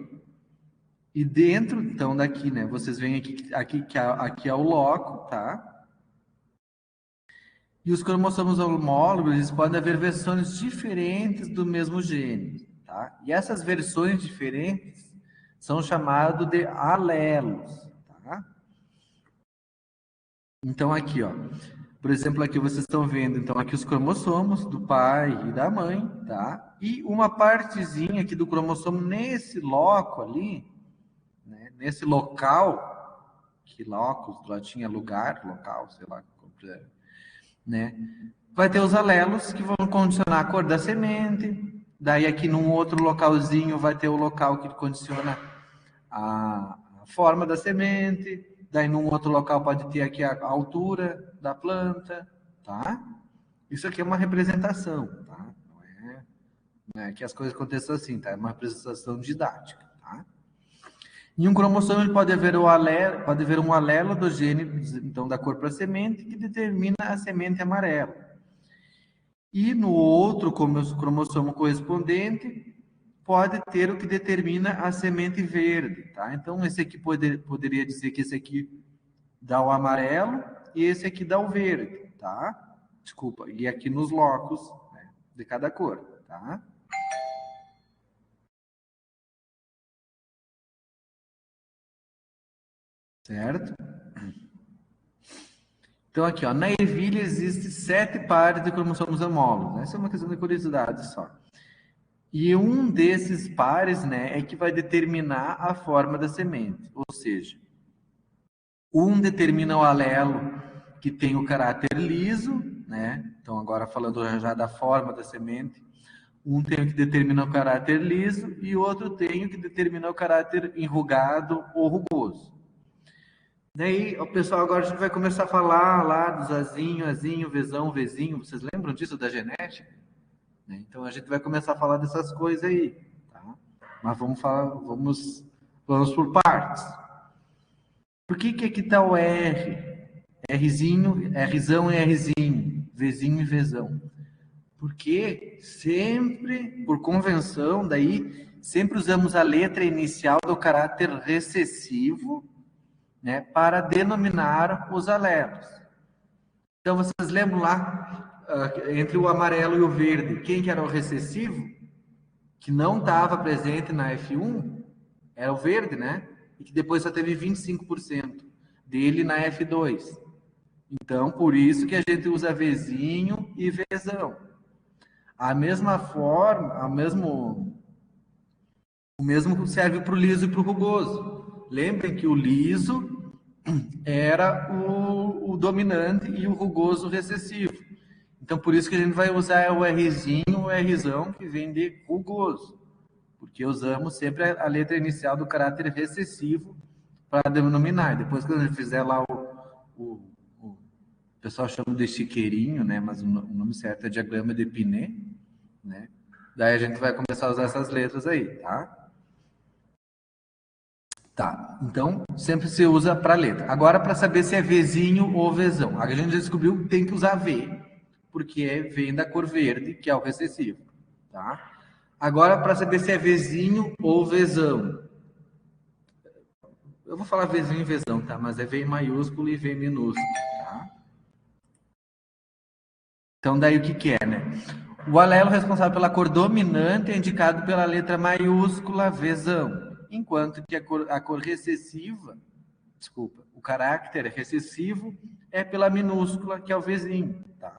E dentro, então, daqui, né? Vocês veem aqui é o loco, tá? E os cromossomos homólogos, eles podem haver versões diferentes do mesmo gene, tá? E essas versões diferentes são chamadas de alelos, tá? Então, aqui, ó. Por exemplo, aqui vocês estão vendo, então, aqui os cromossomos do pai e da mãe, tá? E uma partezinha aqui do cromossomo nesse loco ali, né? Nesse local, que locus, do latim é lugar, local, sei lá, né? Vai ter os alelos que vão condicionar a cor da semente, daí aqui num outro localzinho vai ter o local que condiciona a forma da semente, daí num outro local pode ter aqui a altura da planta, tá? Isso aqui é uma representação, tá? Não é que as coisas aconteçam assim, tá? É uma representação didática, tá? Em um cromossomo ele pode haver um alelo do gene, então, da cor para a semente, que determina a semente amarela. E no outro cromossomo correspondente, pode ter o que determina a semente verde, tá? Então, esse aqui poderia dizer que esse aqui dá o amarelo e esse aqui dá o verde, tá? Desculpa, e aqui nos locos, né, de cada cor, tá? Certo? Então, aqui, ó, na ervilha existem 7 pares de cromossomos homólogos, né? Essa é uma questão de curiosidade só. E um desses pares, né, é que vai determinar a forma da semente. Ou seja, um determina o alelo que tem o caráter liso, né? Então, agora falando já da forma da semente, um tem o que determina o caráter liso e o outro tem o que determina o caráter enrugado ou rugoso. Daí, o pessoal, agora a gente vai começar a falar lá dos azinho, azinho, vezão, vezinho. Vocês lembram disso da genética? Então, a gente vai começar a falar dessas coisas aí, tá? Mas vamos por partes. Por que aqui está o R? Rzinho, Rzão e Rzinho, Vzinho e Vzão. Porque sempre, por convenção, daí, sempre usamos a letra inicial do caráter recessivo, né, para denominar os alelos. Então, vocês lembram lá, entre o amarelo e o verde, quem que era o recessivo? Que não estava presente na F1, era o verde, né? E que depois só teve 25% dele na F2. Então, por isso que a gente usa Vzinho e Vzão. A mesma forma, o mesmo serve para o liso e para o rugoso. Lembrem que o liso era o dominante e o rugoso o recessivo. Então, por isso que a gente vai usar o Rzinho, o Rzão, que vem de rugoso. Porque usamos sempre a letra inicial do caráter recessivo para denominar. Depois, quando a gente fizer lá o pessoal chama de chiqueirinho, né? Mas o nome certo é diagrama de Pinet, né? Daí a gente vai começar a usar essas letras aí, tá? Tá, então sempre se usa para letra. Agora, para saber se é Vzinho ou Vzão. A gente já descobriu que tem que usar V, porque vem da cor verde, que é o recessivo, tá? Agora, para saber se é Vzinho ou Vzão. Eu vou falar Vzinho e Vzão, tá? Mas é V maiúsculo e V minúsculo, tá? Então, daí o que é, né? O alelo responsável pela cor dominante é indicado pela letra maiúscula Vzão, enquanto que a cor recessiva, desculpa, o caráter recessivo é pela minúscula, que é o Vzinho, tá?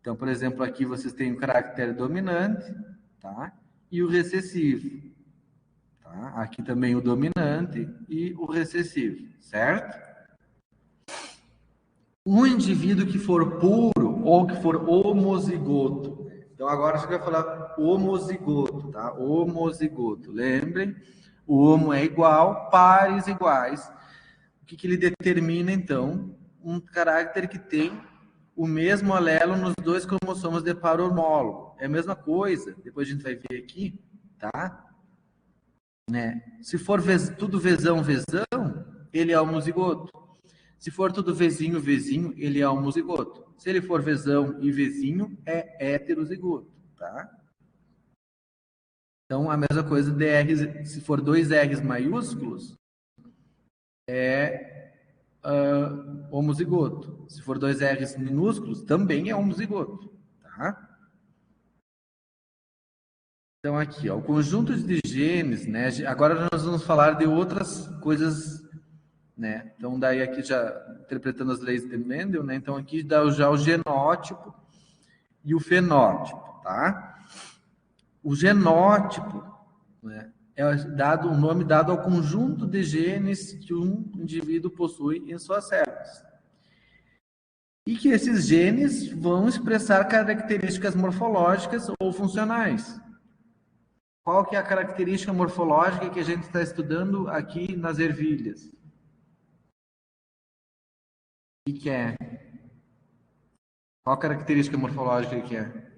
Então, por exemplo, aqui vocês têm o caráter dominante, tá? E o recessivo, tá? Aqui também o dominante e o recessivo, certo? Um indivíduo que for puro ou que for homozigoto. Então, agora a gente vai falar homozigoto, tá? Homozigoto. Lembrem, o homo é igual, pares iguais. O que ele determina, então? Um caráter que tem o mesmo alelo nos dois cromossomos de par homólogo. É a mesma coisa, depois a gente vai ver aqui, tá? Né? Se for tudo vezão, vezão, ele é homozigoto. Se for tudo Vzinho, Vzinho, ele é homozigoto. Se ele for Vzão e Vzinho, é heterozigoto, tá? Então, a mesma coisa de R, se for dois R's maiúsculos, é homozigoto. Se for dois R's minúsculos, também é homozigoto, tá? Então, aqui, ó, o conjunto de genes, né? Agora nós vamos falar de outras coisas, né? Então, daí aqui já interpretando as leis de Mendel, né? Então, aqui dá já o genótipo e o fenótipo, tá? O genótipo, né, é dado um nome dado ao conjunto de genes que um indivíduo possui em suas células. E que esses genes vão expressar características morfológicas ou funcionais. Qual que é a característica morfológica que a gente está estudando aqui nas ervilhas? O que é? Qual característica morfológica que é?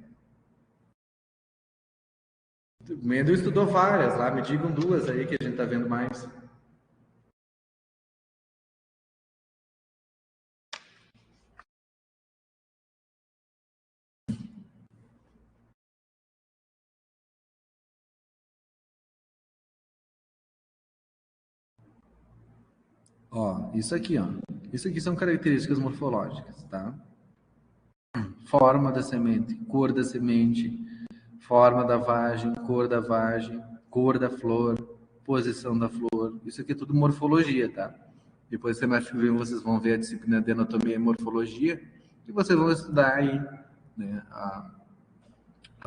O Mendel estudou várias lá, me digam duas aí que a gente está vendo mais. Ó, isso aqui, ó. Isso aqui são características morfológicas, tá? Forma da semente, cor da semente, forma da vagem, cor da flor, posição da flor. Isso aqui é tudo morfologia, tá? Depois vocês vão ver a disciplina de anatomia e morfologia e vocês vão estudar aí, né, a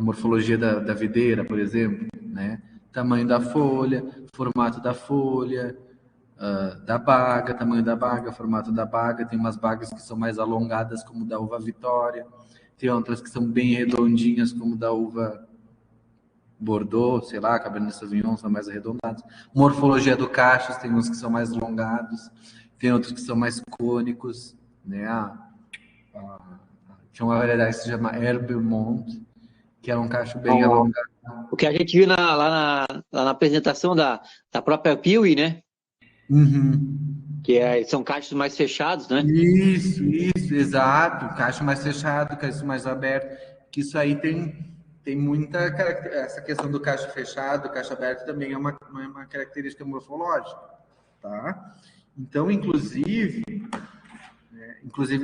morfologia da videira, por exemplo, né? Tamanho da folha, formato da folha, da baga, tamanho da baga, formato da baga. Tem umas bagas que são mais alongadas, como da uva Vitória. Tem outras que são bem redondinhas, como da uva Bordeaux, sei lá, Cabernet Sauvignon, são mais arredondados. Morfologia do cachos, tem uns que são mais alongados, tem outros que são mais cônicos, né? Tinha uma variedade que se chama Herbemont, que é um cacho bem alongado. O que a gente viu lá na apresentação da própria Piuí, né? Uhum. São cachos mais fechados, né? Isso, exato. Cacho mais fechado, cacho mais aberto. Que isso aí tem muita essa questão do cacho fechado, cacho aberto também é uma característica morfológica, tá? Então, inclusive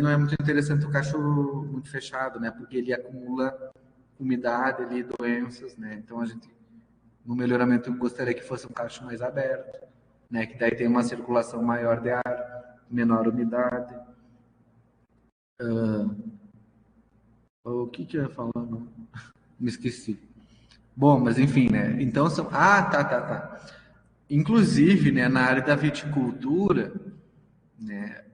não é muito interessante o cacho muito fechado, né? Porque ele acumula umidade ali, doenças, né? Então a gente no melhoramento eu gostaria que fosse um cacho mais aberto, né? Que daí tem uma circulação maior de ar, menor umidade. O que eu ia falando? Me esqueci. Bom, mas enfim, né? Então são. Ah, tá. Inclusive, né, na área da viticultura, né,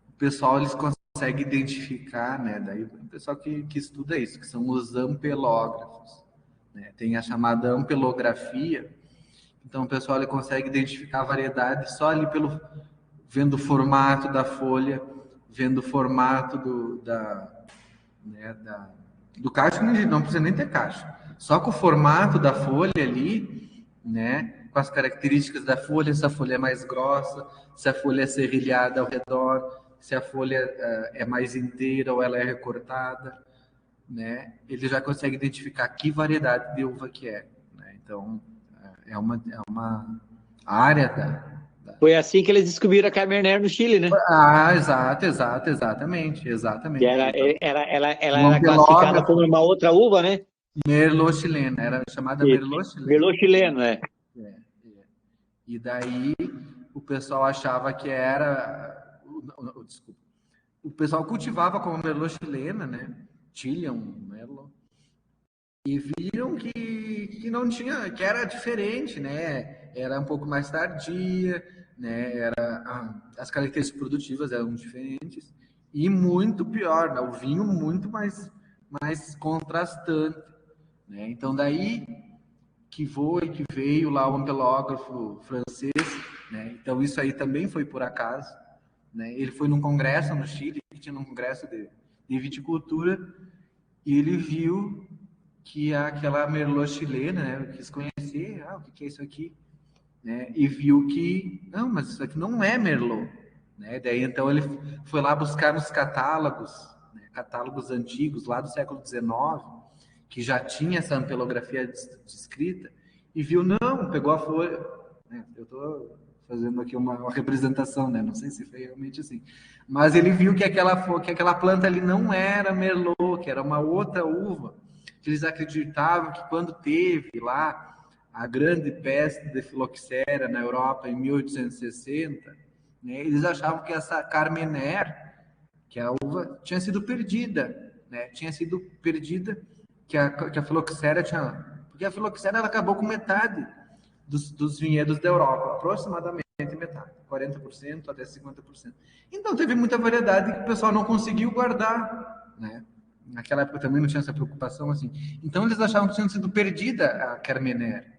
o pessoal eles conseguem identificar, né? Daí o pessoal que estuda isso, que são os ampelógrafos, né? Tem a chamada ampelografia. Então o pessoal ele consegue identificar a variedade só ali pelo vendo o formato da folha, vendo o formato do cacho, não precisa nem ter cacho. Só com o formato da folha ali, né? Com as características da folha, se a folha é mais grossa, se a folha é serrilhada ao redor, se a folha é mais inteira ou ela é recortada, né? Ele já consegue identificar que variedade de uva que é, né? Então, é uma área Foi assim que eles descobriram a Cabernet no Chile, né? Exatamente. Que ela O era classificada ampelógrafo, como uma outra uva, né? Merlot chilena, era chamada Isso. Merlot chilena. Merlot chileno, é. É. E daí o pessoal achava que era. Desculpa. O pessoal cultivava como Merlot chilena, né? Chilean Merlot. E viram que não tinha, que era diferente, né? Era um pouco mais tardia, né? As características produtivas eram diferentes. E muito pior, né? O vinho muito mais contrastante, né? Então daí que veio lá o ampelógrafo francês, né? Então isso aí também foi por acaso, né? Ele foi num congresso no Chile, que tinha um congresso de viticultura, e ele viu que aquela Merlot chilena, né? Quis conhecer, o que é isso aqui, né? E viu que não, mas isso aqui não é Merlot, né? Daí então ele foi lá buscar nos catálogos, né? Catálogos antigos lá do século XIX, que já tinha essa ampelografia descrita, e viu, não, pegou a folha, né? Eu estou fazendo aqui uma representação, né? Não sei se foi realmente assim, mas ele viu que aquela planta ali não era Merlot, que era uma outra uva, que eles acreditavam que quando teve lá a grande peste de filoxera na Europa em 1860, né, eles achavam que essa Carmener, que a uva, tinha sido perdida, né? Tinha sido perdida, que a filoxera tinha... Porque a filoxera ela acabou com metade dos vinhedos da Europa, aproximadamente metade, 40% até 50%. Então teve muita variedade que o pessoal não conseguiu guardar, né? Naquela época também não tinha essa preocupação assim. Então eles achavam que tinha sido perdida a Carmener.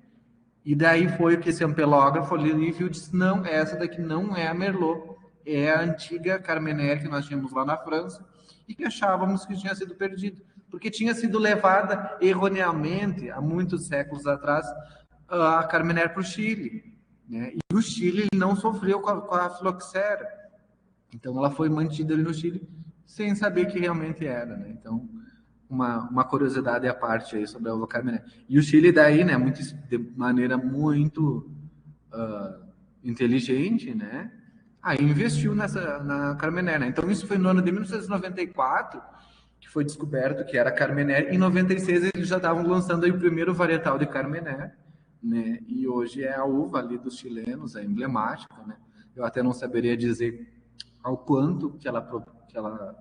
E daí foi que esse ampelógrafo ali viu e disse, não, essa daqui não é a Merlot, é a antiga Carmener que nós tínhamos lá na França, e que achávamos que tinha sido perdido, porque tinha sido levada erroneamente, há muitos séculos atrás, a Carmener para o Chile, né? E o Chile não sofreu com a filoxera, então ela foi mantida ali no Chile sem saber que realmente era, né? Então, uma curiosidade à parte aí sobre a uva Carmener. E o Chile daí, né, de maneira muito inteligente, né? Aí investiu na Carmener, né? Então isso foi no ano de 1994 que foi descoberto que era Carmener. Em 96 eles já estavam lançando aí o primeiro varietal de Carmener, né? E hoje é a uva ali dos chilenos, é emblemática, né? Eu até não saberia dizer ao quanto que ela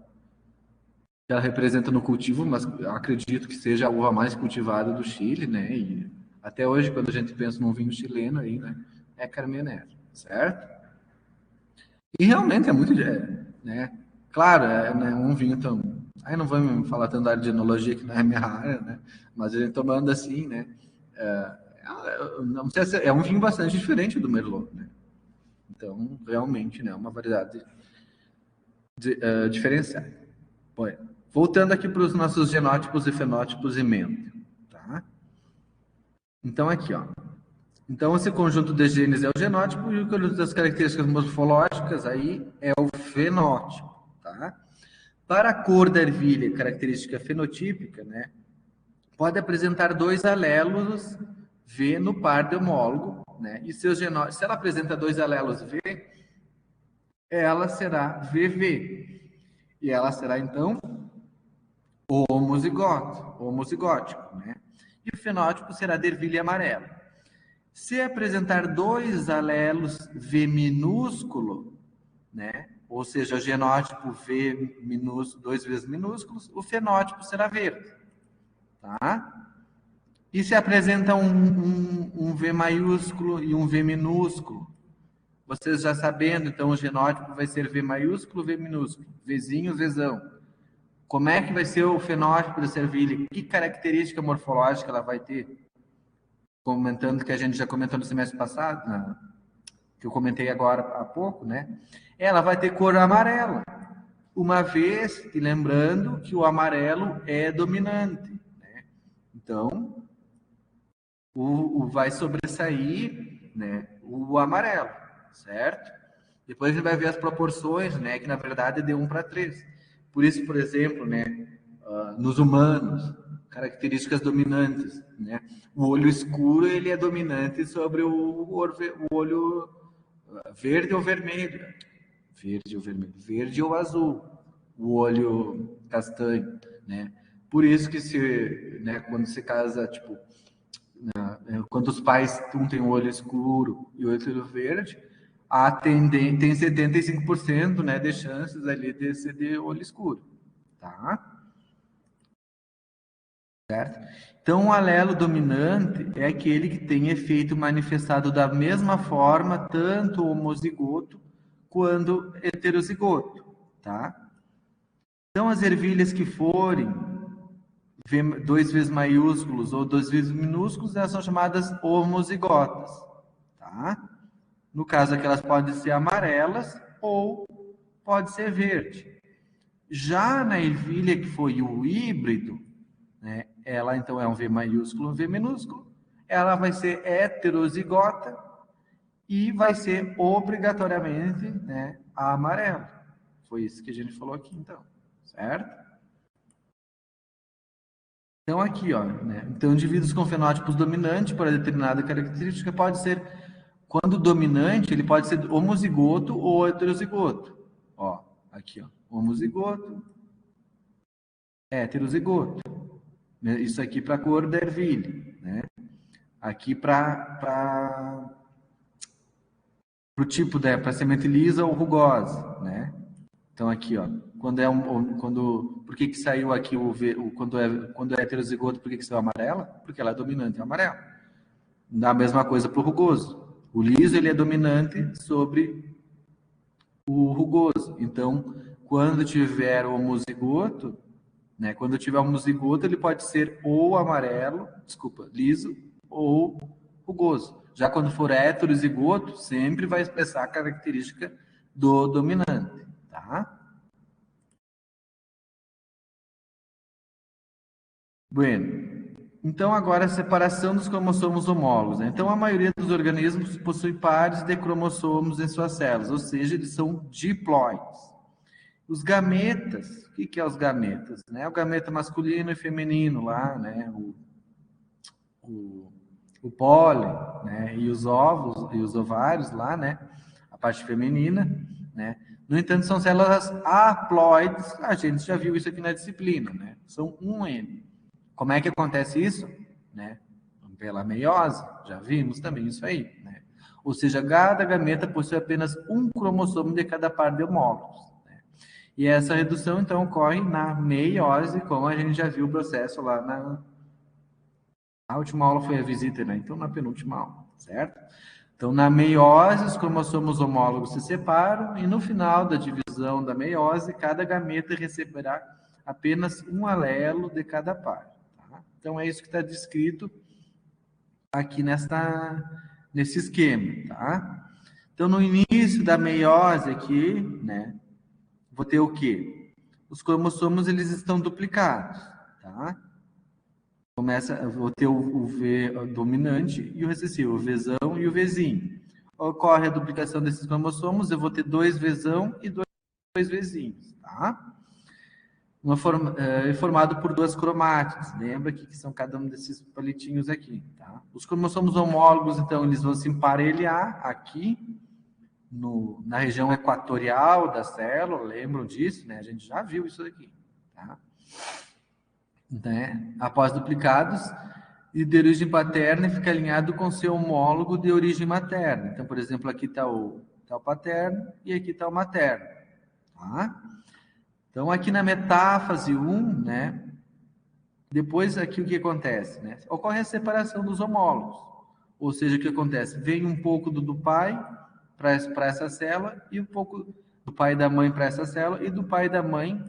representa no cultivo, mas acredito que seja a uva mais cultivada do Chile, né? E até hoje, quando a gente pensa num vinho chileno aí, né? É Carmener, certo? E realmente é muito, né? Claro, é né, um vinho tão... Aí não vamos falar tanto da área de enologia, que não é a minha área, né? Mas a gente tomando assim, né? Não sei se é um vinho bastante diferente do Merlot, né? Então, realmente, né? Uma variedade diferenciada. Bom, voltando aqui para os nossos genótipos e fenótipos e mento, tá? Então, aqui, ó. Então, esse conjunto de genes é o genótipo e o conjunto das características morfológicas aí é o fenótipo, tá? Para a cor da ervilha, característica fenotípica, né? Pode apresentar dois alelos V no par de homólogo, né? E seus genótipos, se ela apresenta dois alelos V, ela será VV. E ela será, então, homozigótico, né? E o fenótipo será de ervilha amarela. Se apresentar dois alelos V minúsculo, né? Ou seja, o genótipo V minúsculo, dois vezes minúsculos, o fenótipo será verde, tá? E se apresenta um V maiúsculo e um V minúsculo, vocês já sabendo, então o genótipo vai ser V maiúsculo, V minúsculo, Vzinho, Vzão. Como é que vai ser o fenótipo da ervilha? Que característica morfológica ela vai ter? Comentando que a gente já comentou no semestre passado, que eu comentei agora há pouco, né? Ela vai ter cor amarela, uma vez, e lembrando que o amarelo é dominante, né? Então, vai sobressair, né, o amarelo, certo? Depois a gente vai ver as proporções, né, que na verdade é de 1:3. Por isso, por exemplo, né, nos humanos, características dominantes, né? O olho escuro ele é dominante sobre o olho verde ou vermelho, verde ou azul, o olho castanho, né? Por isso que né, quando se casa, tipo, quando os pais um tem o olho escuro e o outro verde, tem 75%, né, de chances ali de ser de olho escuro, tá? Certo? Então, o alelo dominante é aquele que tem efeito manifestado da mesma forma, tanto homozigoto quanto heterozigoto, tá? Então, as ervilhas que forem dois vezes maiúsculos ou dois vezes minúsculos, elas são chamadas homozigotas, tá? No caso aqui, elas podem ser amarelas ou pode ser verde. Já na ervilha que foi o híbrido, né, ela então é um V maiúsculo, um V minúsculo, ela vai ser heterozigota e vai ser obrigatoriamente, né, a amarela. Foi isso que a gente falou aqui, então, certo? Então, aqui, ó, né? Então, indivíduos com fenótipos dominantes para determinada característica pode ser, quando dominante, ele pode ser homozigoto ou heterozigoto. Ó, aqui, ó, homozigoto, heterozigoto. Né? Isso aqui para a cor da ervilha, né? Aqui para o tipo, né, para semente lisa ou rugosa, né? Então, aqui, ó, por que saiu aqui quando é heterozigoto, por que saiu amarela? Porque ela é dominante, é amarela. A mesma coisa para o rugoso. O liso, ele é dominante sobre o rugoso. Então, quando tiver o homozigoto, né, quando tiver homozigoto, ele pode ser ou liso, ou rugoso. Já quando for heterozigoto, sempre vai expressar a característica do dominante, tá? Bueno, então agora a separação dos cromossomos homólogos, né? Então a maioria dos organismos possui pares de cromossomos em suas células, ou seja, eles são diploides. Os gametas, o que é os gametas? Né? O gameta masculino e feminino lá, né? O pólen, né? E os ovos e os ovários lá, né? A parte feminina, né? No entanto, são células haploides. A gente já viu isso aqui na disciplina, né? São um N. Como é que acontece isso? Né? Pela meiose, já vimos também isso aí, né? Ou seja, cada gameta possui apenas um cromossomo de cada par de homólogos. Né? E essa redução, então, ocorre na meiose, como a gente já viu o processo lá na última aula foi a visita, né? Então, na penúltima aula, certo? Então, na meiose, os cromossomos homólogos se separam e no final da divisão da meiose, cada gameta receberá apenas um alelo de cada par. Tá? Então, é isso que está descrito aqui nesse esquema, tá? Então, no início da meiose aqui, né, vou ter o quê? Os cromossomos, eles estão duplicados, tá? Vou ter o V dominante e o recessivo, o Vzão e o Vzinho. Ocorre a duplicação desses cromossomos, eu vou ter 2 Vzão e 2 Vzinhos, tá? Formado por 2 cromátides. Lembra que são cada um desses palitinhos aqui, tá? Os cromossomos homólogos, então, eles vão se emparelhar aqui na região equatorial da célula, lembram disso, né? A gente já viu isso aqui, tá? Né? Após duplicados, e de origem paterna fica alinhado com seu homólogo de origem materna. Então, por exemplo, aqui está o paterno e aqui está o materno. Tá? Então, aqui na metáfase 1, né? Depois aqui o que acontece? Né? Ocorre a separação dos homólogos. Ou seja, o que acontece? Vem um pouco do pai para essa célula e um pouco do pai e da mãe para essa célula e do pai e da mãe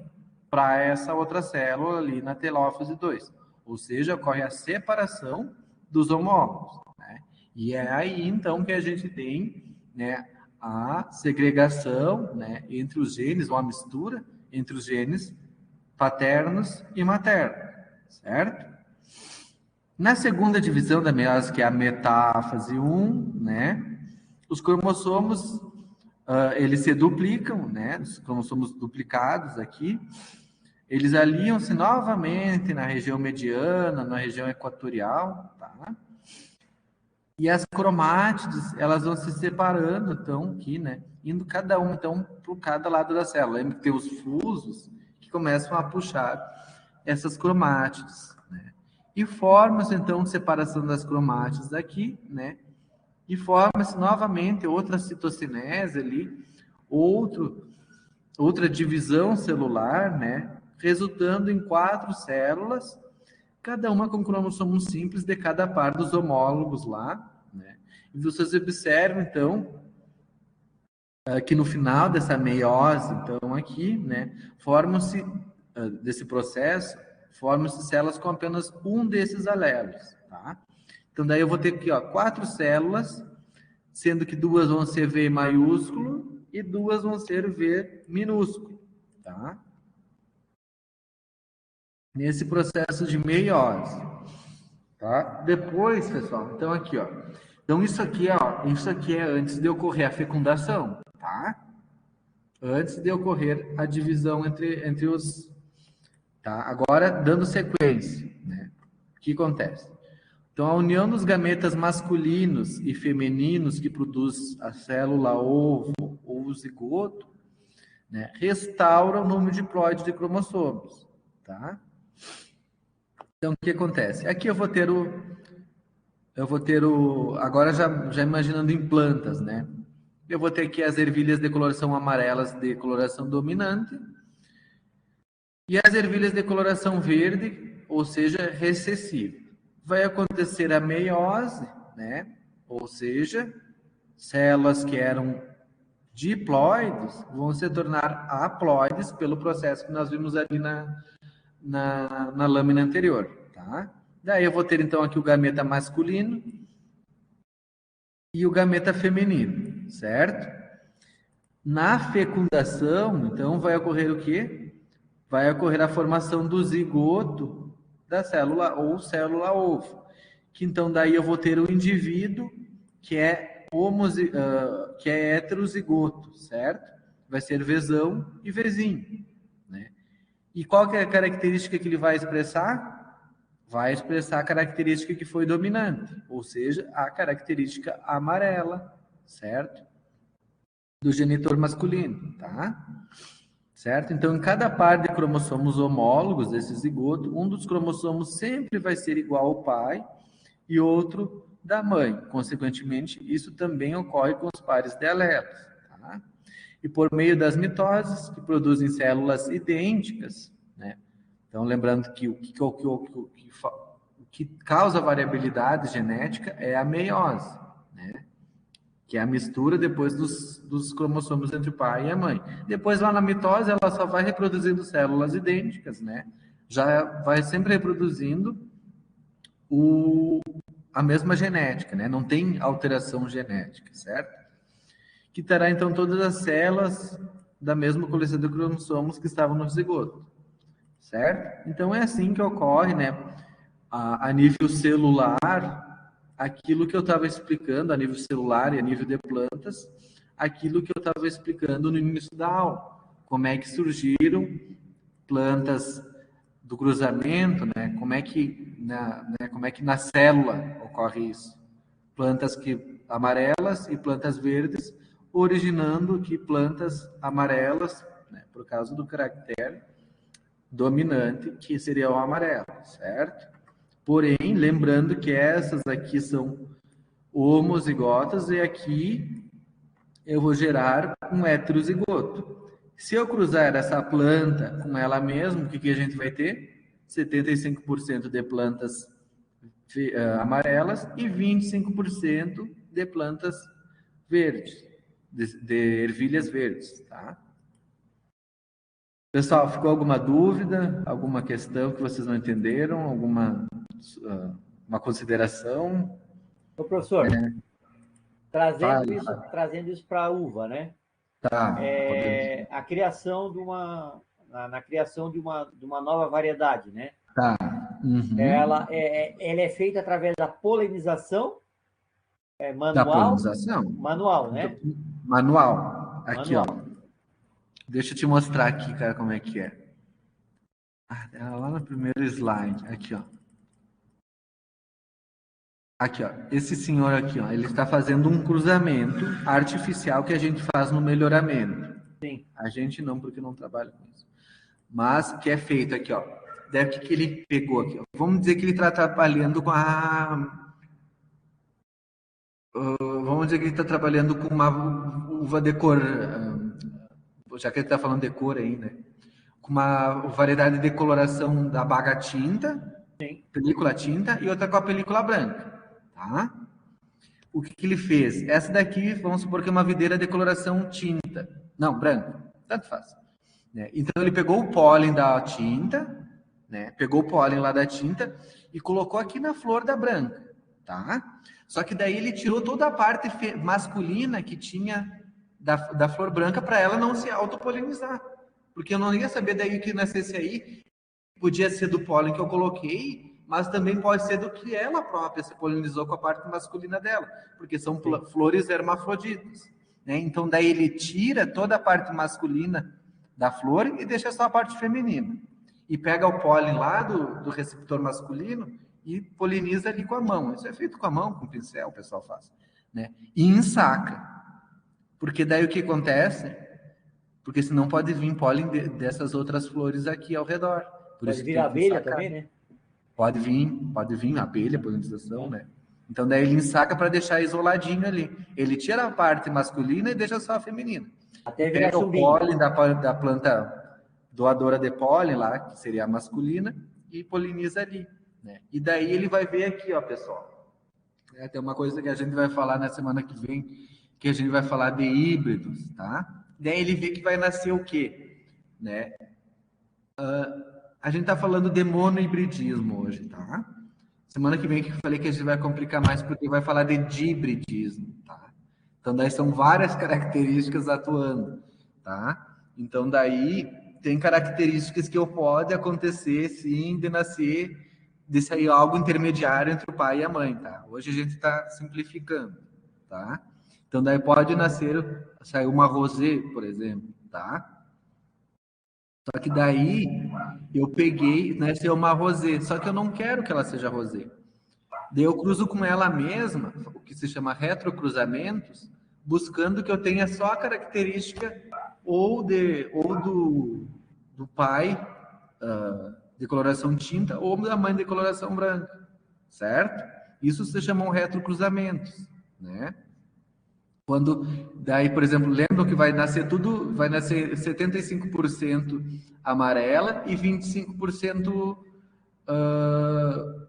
para essa outra célula ali na telófase 2. Ou seja, ocorre a separação dos homólogos. Né? E é aí, então, que a gente tem, né, a segregação, né, entre os genes, uma mistura entre os genes paternos e maternos, certo? Na segunda divisão da meiose, que é a metáfase 1, né, os cromossomos, eles se duplicam, né, os cromossomos duplicados aqui, eles aliam-se novamente na região mediana, na região equatorial, tá? E as cromátides, elas vão se separando, então, aqui, né? Indo cada uma, então, por cada lado da célula. Lembra que tem os fusos que começam a puxar essas cromátides, né? E forma-se, então, separação das cromátides aqui, né? E forma-se novamente outra citocinese ali, outra divisão celular, né? Resultando em 4 células, cada uma com cromossomo simples de cada par dos homólogos lá, né? E vocês observam, então, que no final dessa meiose, então, aqui, né, formam-se, desse processo, formam-se células com apenas um desses alelos, tá? Então, daí eu vou ter aqui, ó, 4 células, sendo que 2 vão ser V maiúsculo e 2 vão ser V minúsculo, tá? Nesse processo de meiose, tá? Depois, pessoal, então aqui, ó. Então isso aqui é antes de ocorrer a fecundação, tá? Antes de ocorrer a divisão entre os, tá? Agora, dando sequência, né? O que acontece? Então, a união dos gametas masculinos e femininos que produz a célula ovo ou o zigoto, né, restaura o número diploide de cromossomos, tá? Então, o que acontece? Aqui eu vou ter agora já imaginando em plantas, né? Eu vou ter aqui as ervilhas de coloração amarelas de coloração dominante e as ervilhas de coloração verde, ou seja, recessiva. Vai acontecer a meiose, né? Ou seja, células que eram diploides vão se tornar haploides pelo processo que nós vimos ali na lâmina anterior, tá? Daí eu vou ter então aqui o gameta masculino e o gameta feminino, certo? Na fecundação, então, vai ocorrer o quê? Vai ocorrer a formação do zigoto da célula ou célula-ovo. Que então daí eu vou ter o indivíduo que é heterozigoto, certo? Vai ser Vzão e Vzinho, né? E qual que é a característica que ele vai expressar? Vai expressar a característica que foi dominante, ou seja, a característica amarela, certo? Do genitor masculino, tá? Certo? Então, em cada par de cromossomos homólogos desse zigoto, um dos cromossomos sempre vai ser igual ao pai e outro da mãe. Consequentemente, isso também ocorre com os pares de alelos, tá? E por meio das mitoses, que produzem células idênticas, né? Então, lembrando que o que causa variabilidade genética é a meiose, né? Que é a mistura depois dos cromossomos entre o pai e a mãe. Depois, lá na mitose, ela só vai reproduzindo células idênticas, né? Já vai sempre reproduzindo a mesma genética, né? Não tem alteração genética, certo? Que terá, então, todas as células da mesma coleção de cromossomos que estavam no zigoto, certo? Então, é assim que ocorre, né? A nível celular, aquilo que eu estava explicando a nível celular e a nível de plantas, aquilo que eu estava explicando no início da aula, como é que surgiram plantas do cruzamento, né? Como é que na célula ocorre isso? Plantas amarelas e plantas verdes, originando que plantas amarelas, né, por causa do caractere dominante, que seria o amarelo, certo? Porém, lembrando que essas aqui são homozigotas e aqui eu vou gerar um heterozigoto. Se eu cruzar essa planta com ela mesma, o que a gente vai ter? 75% de plantas amarelas e 25% de plantas verdes, de ervilhas verdes, tá? Pessoal, ficou alguma dúvida, alguma questão que vocês não entenderam, alguma uma consideração? Ô, professor, trazendo isso para a uva, né? Tá. A criação na criação de uma nova variedade, né? Tá. Uhum. Ela é feita através da polinização manual. Da polinização? Manual, né? Manual. Aqui, manual. ó. Deixa eu te mostrar aqui, cara, como é que é. Lá no primeiro slide. Aqui, ó. Aqui, ó. Esse senhor aqui, ó, ele está fazendo um cruzamento artificial que a gente faz no melhoramento. Sim. A gente não, porque não trabalha com isso. Mas que é feito aqui, ó. Deve que ele pegou aqui, ó. Vamos dizer que ele está trabalhando com vamos dizer que ele está trabalhando com uma uva de cor, já que ele está falando de cor aí, né? Com uma variedade de coloração da baga tinta, sim, película tinta, e outra com a película branca, tá? O que ele fez? Essa daqui, vamos supor que é uma videira de coloração tinta. Não, branco, tanto faz. Né? Então ele pegou o pólen da tinta, né? Pegou o pólen lá da tinta e colocou aqui na flor da branca, tá? Só que daí ele tirou toda a parte masculina que tinha da flor branca para ela não se autopolinizar. Porque eu não ia saber daí que nascesse aí, podia ser do pólen que eu coloquei, mas também pode ser do que ela própria se polinizou com a parte masculina dela, porque são flores hermafroditas, né? Então daí ele tira toda a parte masculina da flor e deixa só a parte feminina. E pega o pólen lá do receptor masculino e poliniza ali com a mão. Isso é feito com a mão, com o pincel, o pessoal faz, né? E ensaca. Porque daí o que acontece? Porque senão pode vir pólen dessas outras flores aqui ao redor. Por pode vir abelha também, né? Pode vir abelha, polinização, né? Então daí ele ensaca para deixar isoladinho ali. Ele tira a parte masculina e deixa só a feminina. Até virar pega o pólen da planta doadora de pólen lá, que seria a masculina, e poliniza ali, né? E daí ele vai ver aqui, ó, pessoal. Tem uma coisa que a gente vai falar na semana que vem, que a gente vai falar de híbridos, tá? Daí ele vê que vai nascer o quê? Né? A gente tá falando de monohibridismo hoje, tá? Semana que vem que eu falei que a gente vai complicar mais porque vai falar de dihibridismo, tá? Então daí são várias características atuando, tá? Então daí tem características que pode acontecer sim de nascer de sair algo intermediário entre o pai e a mãe, tá? Hoje a gente está simplificando, tá? Então daí pode sair uma rosé, por exemplo, tá? Só que daí eu peguei, nasceu uma rosé, só que eu não quero que ela seja rosé. Daí eu cruzo com ela mesma, o que se chama retrocruzamentos, buscando que eu tenha só a característica ou do pai de coloração tinta ou da mãe de coloração branca, certo? Isso se chamam retrocruzamentos, né? Quando daí, por exemplo, lembra que vai nascer 75% amarela e 25%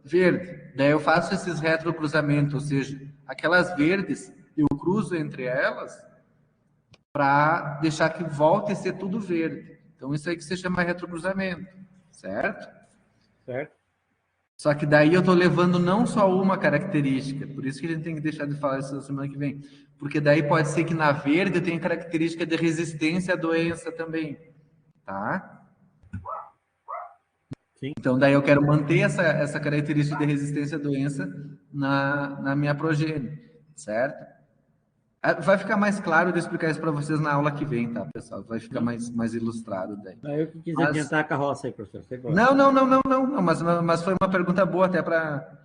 verde. Daí eu faço esses retrocruzamentos, ou seja, aquelas verdes eu cruzo entre elas para deixar que volte a ser tudo verde. Então isso aí que se chama retrocruzamento, certo? Certo. Só que daí eu estou levando não só uma característica, por isso que a gente tem que deixar de falar isso na semana que vem, porque daí pode ser que na verde eu tenha característica de resistência à doença também, tá? Sim. Então daí eu quero manter essa característica de resistência à doença na minha progênie, certo? Vai ficar mais claro de explicar isso para vocês na aula que vem, tá, pessoal? Vai ficar mais ilustrado daí. Eu que quis adiantar a carroça aí, professor. Você gosta. Não, mas foi uma pergunta boa até para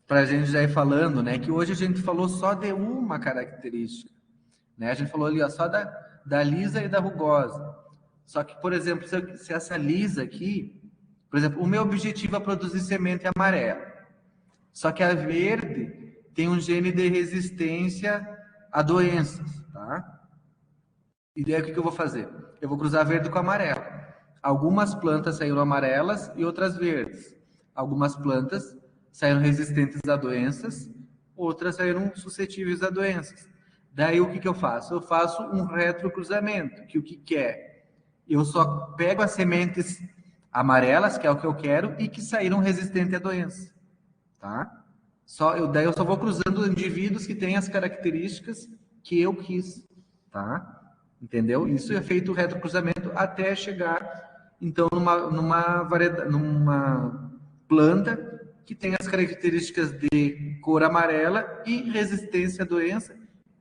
a gente já ir falando, né? Que hoje a gente falou só de uma característica, né? A gente falou ali ó, só da lisa e da rugosa. Só que, por exemplo, se essa lisa aqui, por exemplo, o meu objetivo é produzir semente amarela. Só que a verde tem um gene de resistência a doenças, tá? E daí o que eu vou fazer? Eu vou cruzar verde com amarelo. Algumas plantas saíram amarelas e outras verdes. Algumas plantas saíram resistentes a doenças, outras saíram suscetíveis a doenças. Daí o que eu faço? Eu faço um retrocruzamento, que o que é? Eu só pego as sementes amarelas, que é o que eu quero, e que saíram resistentes à doença, tá? Daí eu só vou cruzando indivíduos que têm as características que eu quis, tá? Entendeu? Isso é feito o retrocruzamento até chegar, então, numa planta que tem as características de cor amarela e resistência à doença,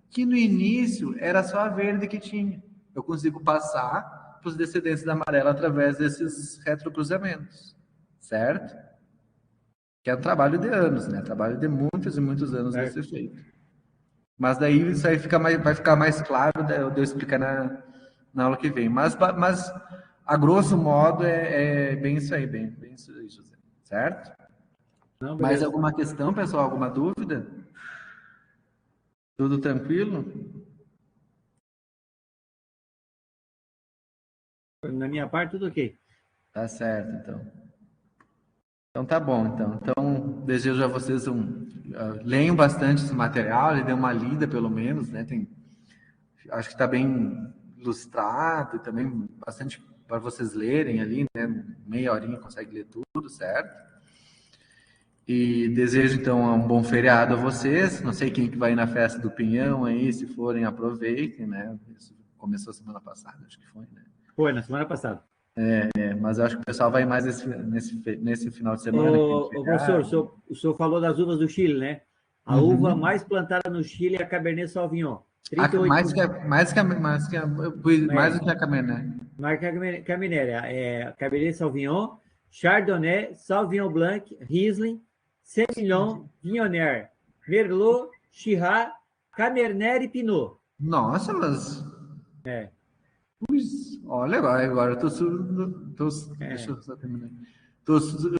que no início era só a verde que tinha. Eu consigo passar para os descendentes da amarela através desses retrocruzamentos, certo? Que é um trabalho de anos, né? Trabalho de muitos e muitos anos a ser feito. Mas daí isso aí vai ficar mais claro de eu explicar na aula que vem. Mas a grosso modo é bem isso aí, bem isso aí, José. Certo? Não, mais alguma questão, pessoal? Alguma dúvida? Tudo tranquilo? Na minha parte, tudo ok. Tá certo, então. Então tá bom, então desejo a vocês leiam bastante esse material, e dêem uma lida pelo menos, né? Acho que está bem ilustrado e também bastante para vocês lerem ali, né? Meia horinha consegue ler tudo, certo? E desejo então um bom feriado a vocês. Não sei quem que vai ir na festa do Pinhão aí, se forem aproveitem, né? Isso começou semana passada, acho que foi, né? Foi, na semana passada. Mas eu acho que o pessoal vai mais nesse final de semana. Professor, o senhor falou das uvas do Chile, né? A uva mais plantada no Chile é a Cabernet Sauvignon. Mais do que a Cabernet. Mais que a Cabernet. Cabernet Sauvignon, Chardonnay, Sauvignon Blanc, Riesling, Semillon, Viognier, Merlot, Shiraz, Cabernet e Pinot. Nossa, mas... Olha, agora eu tô... Deixa eu só terminar.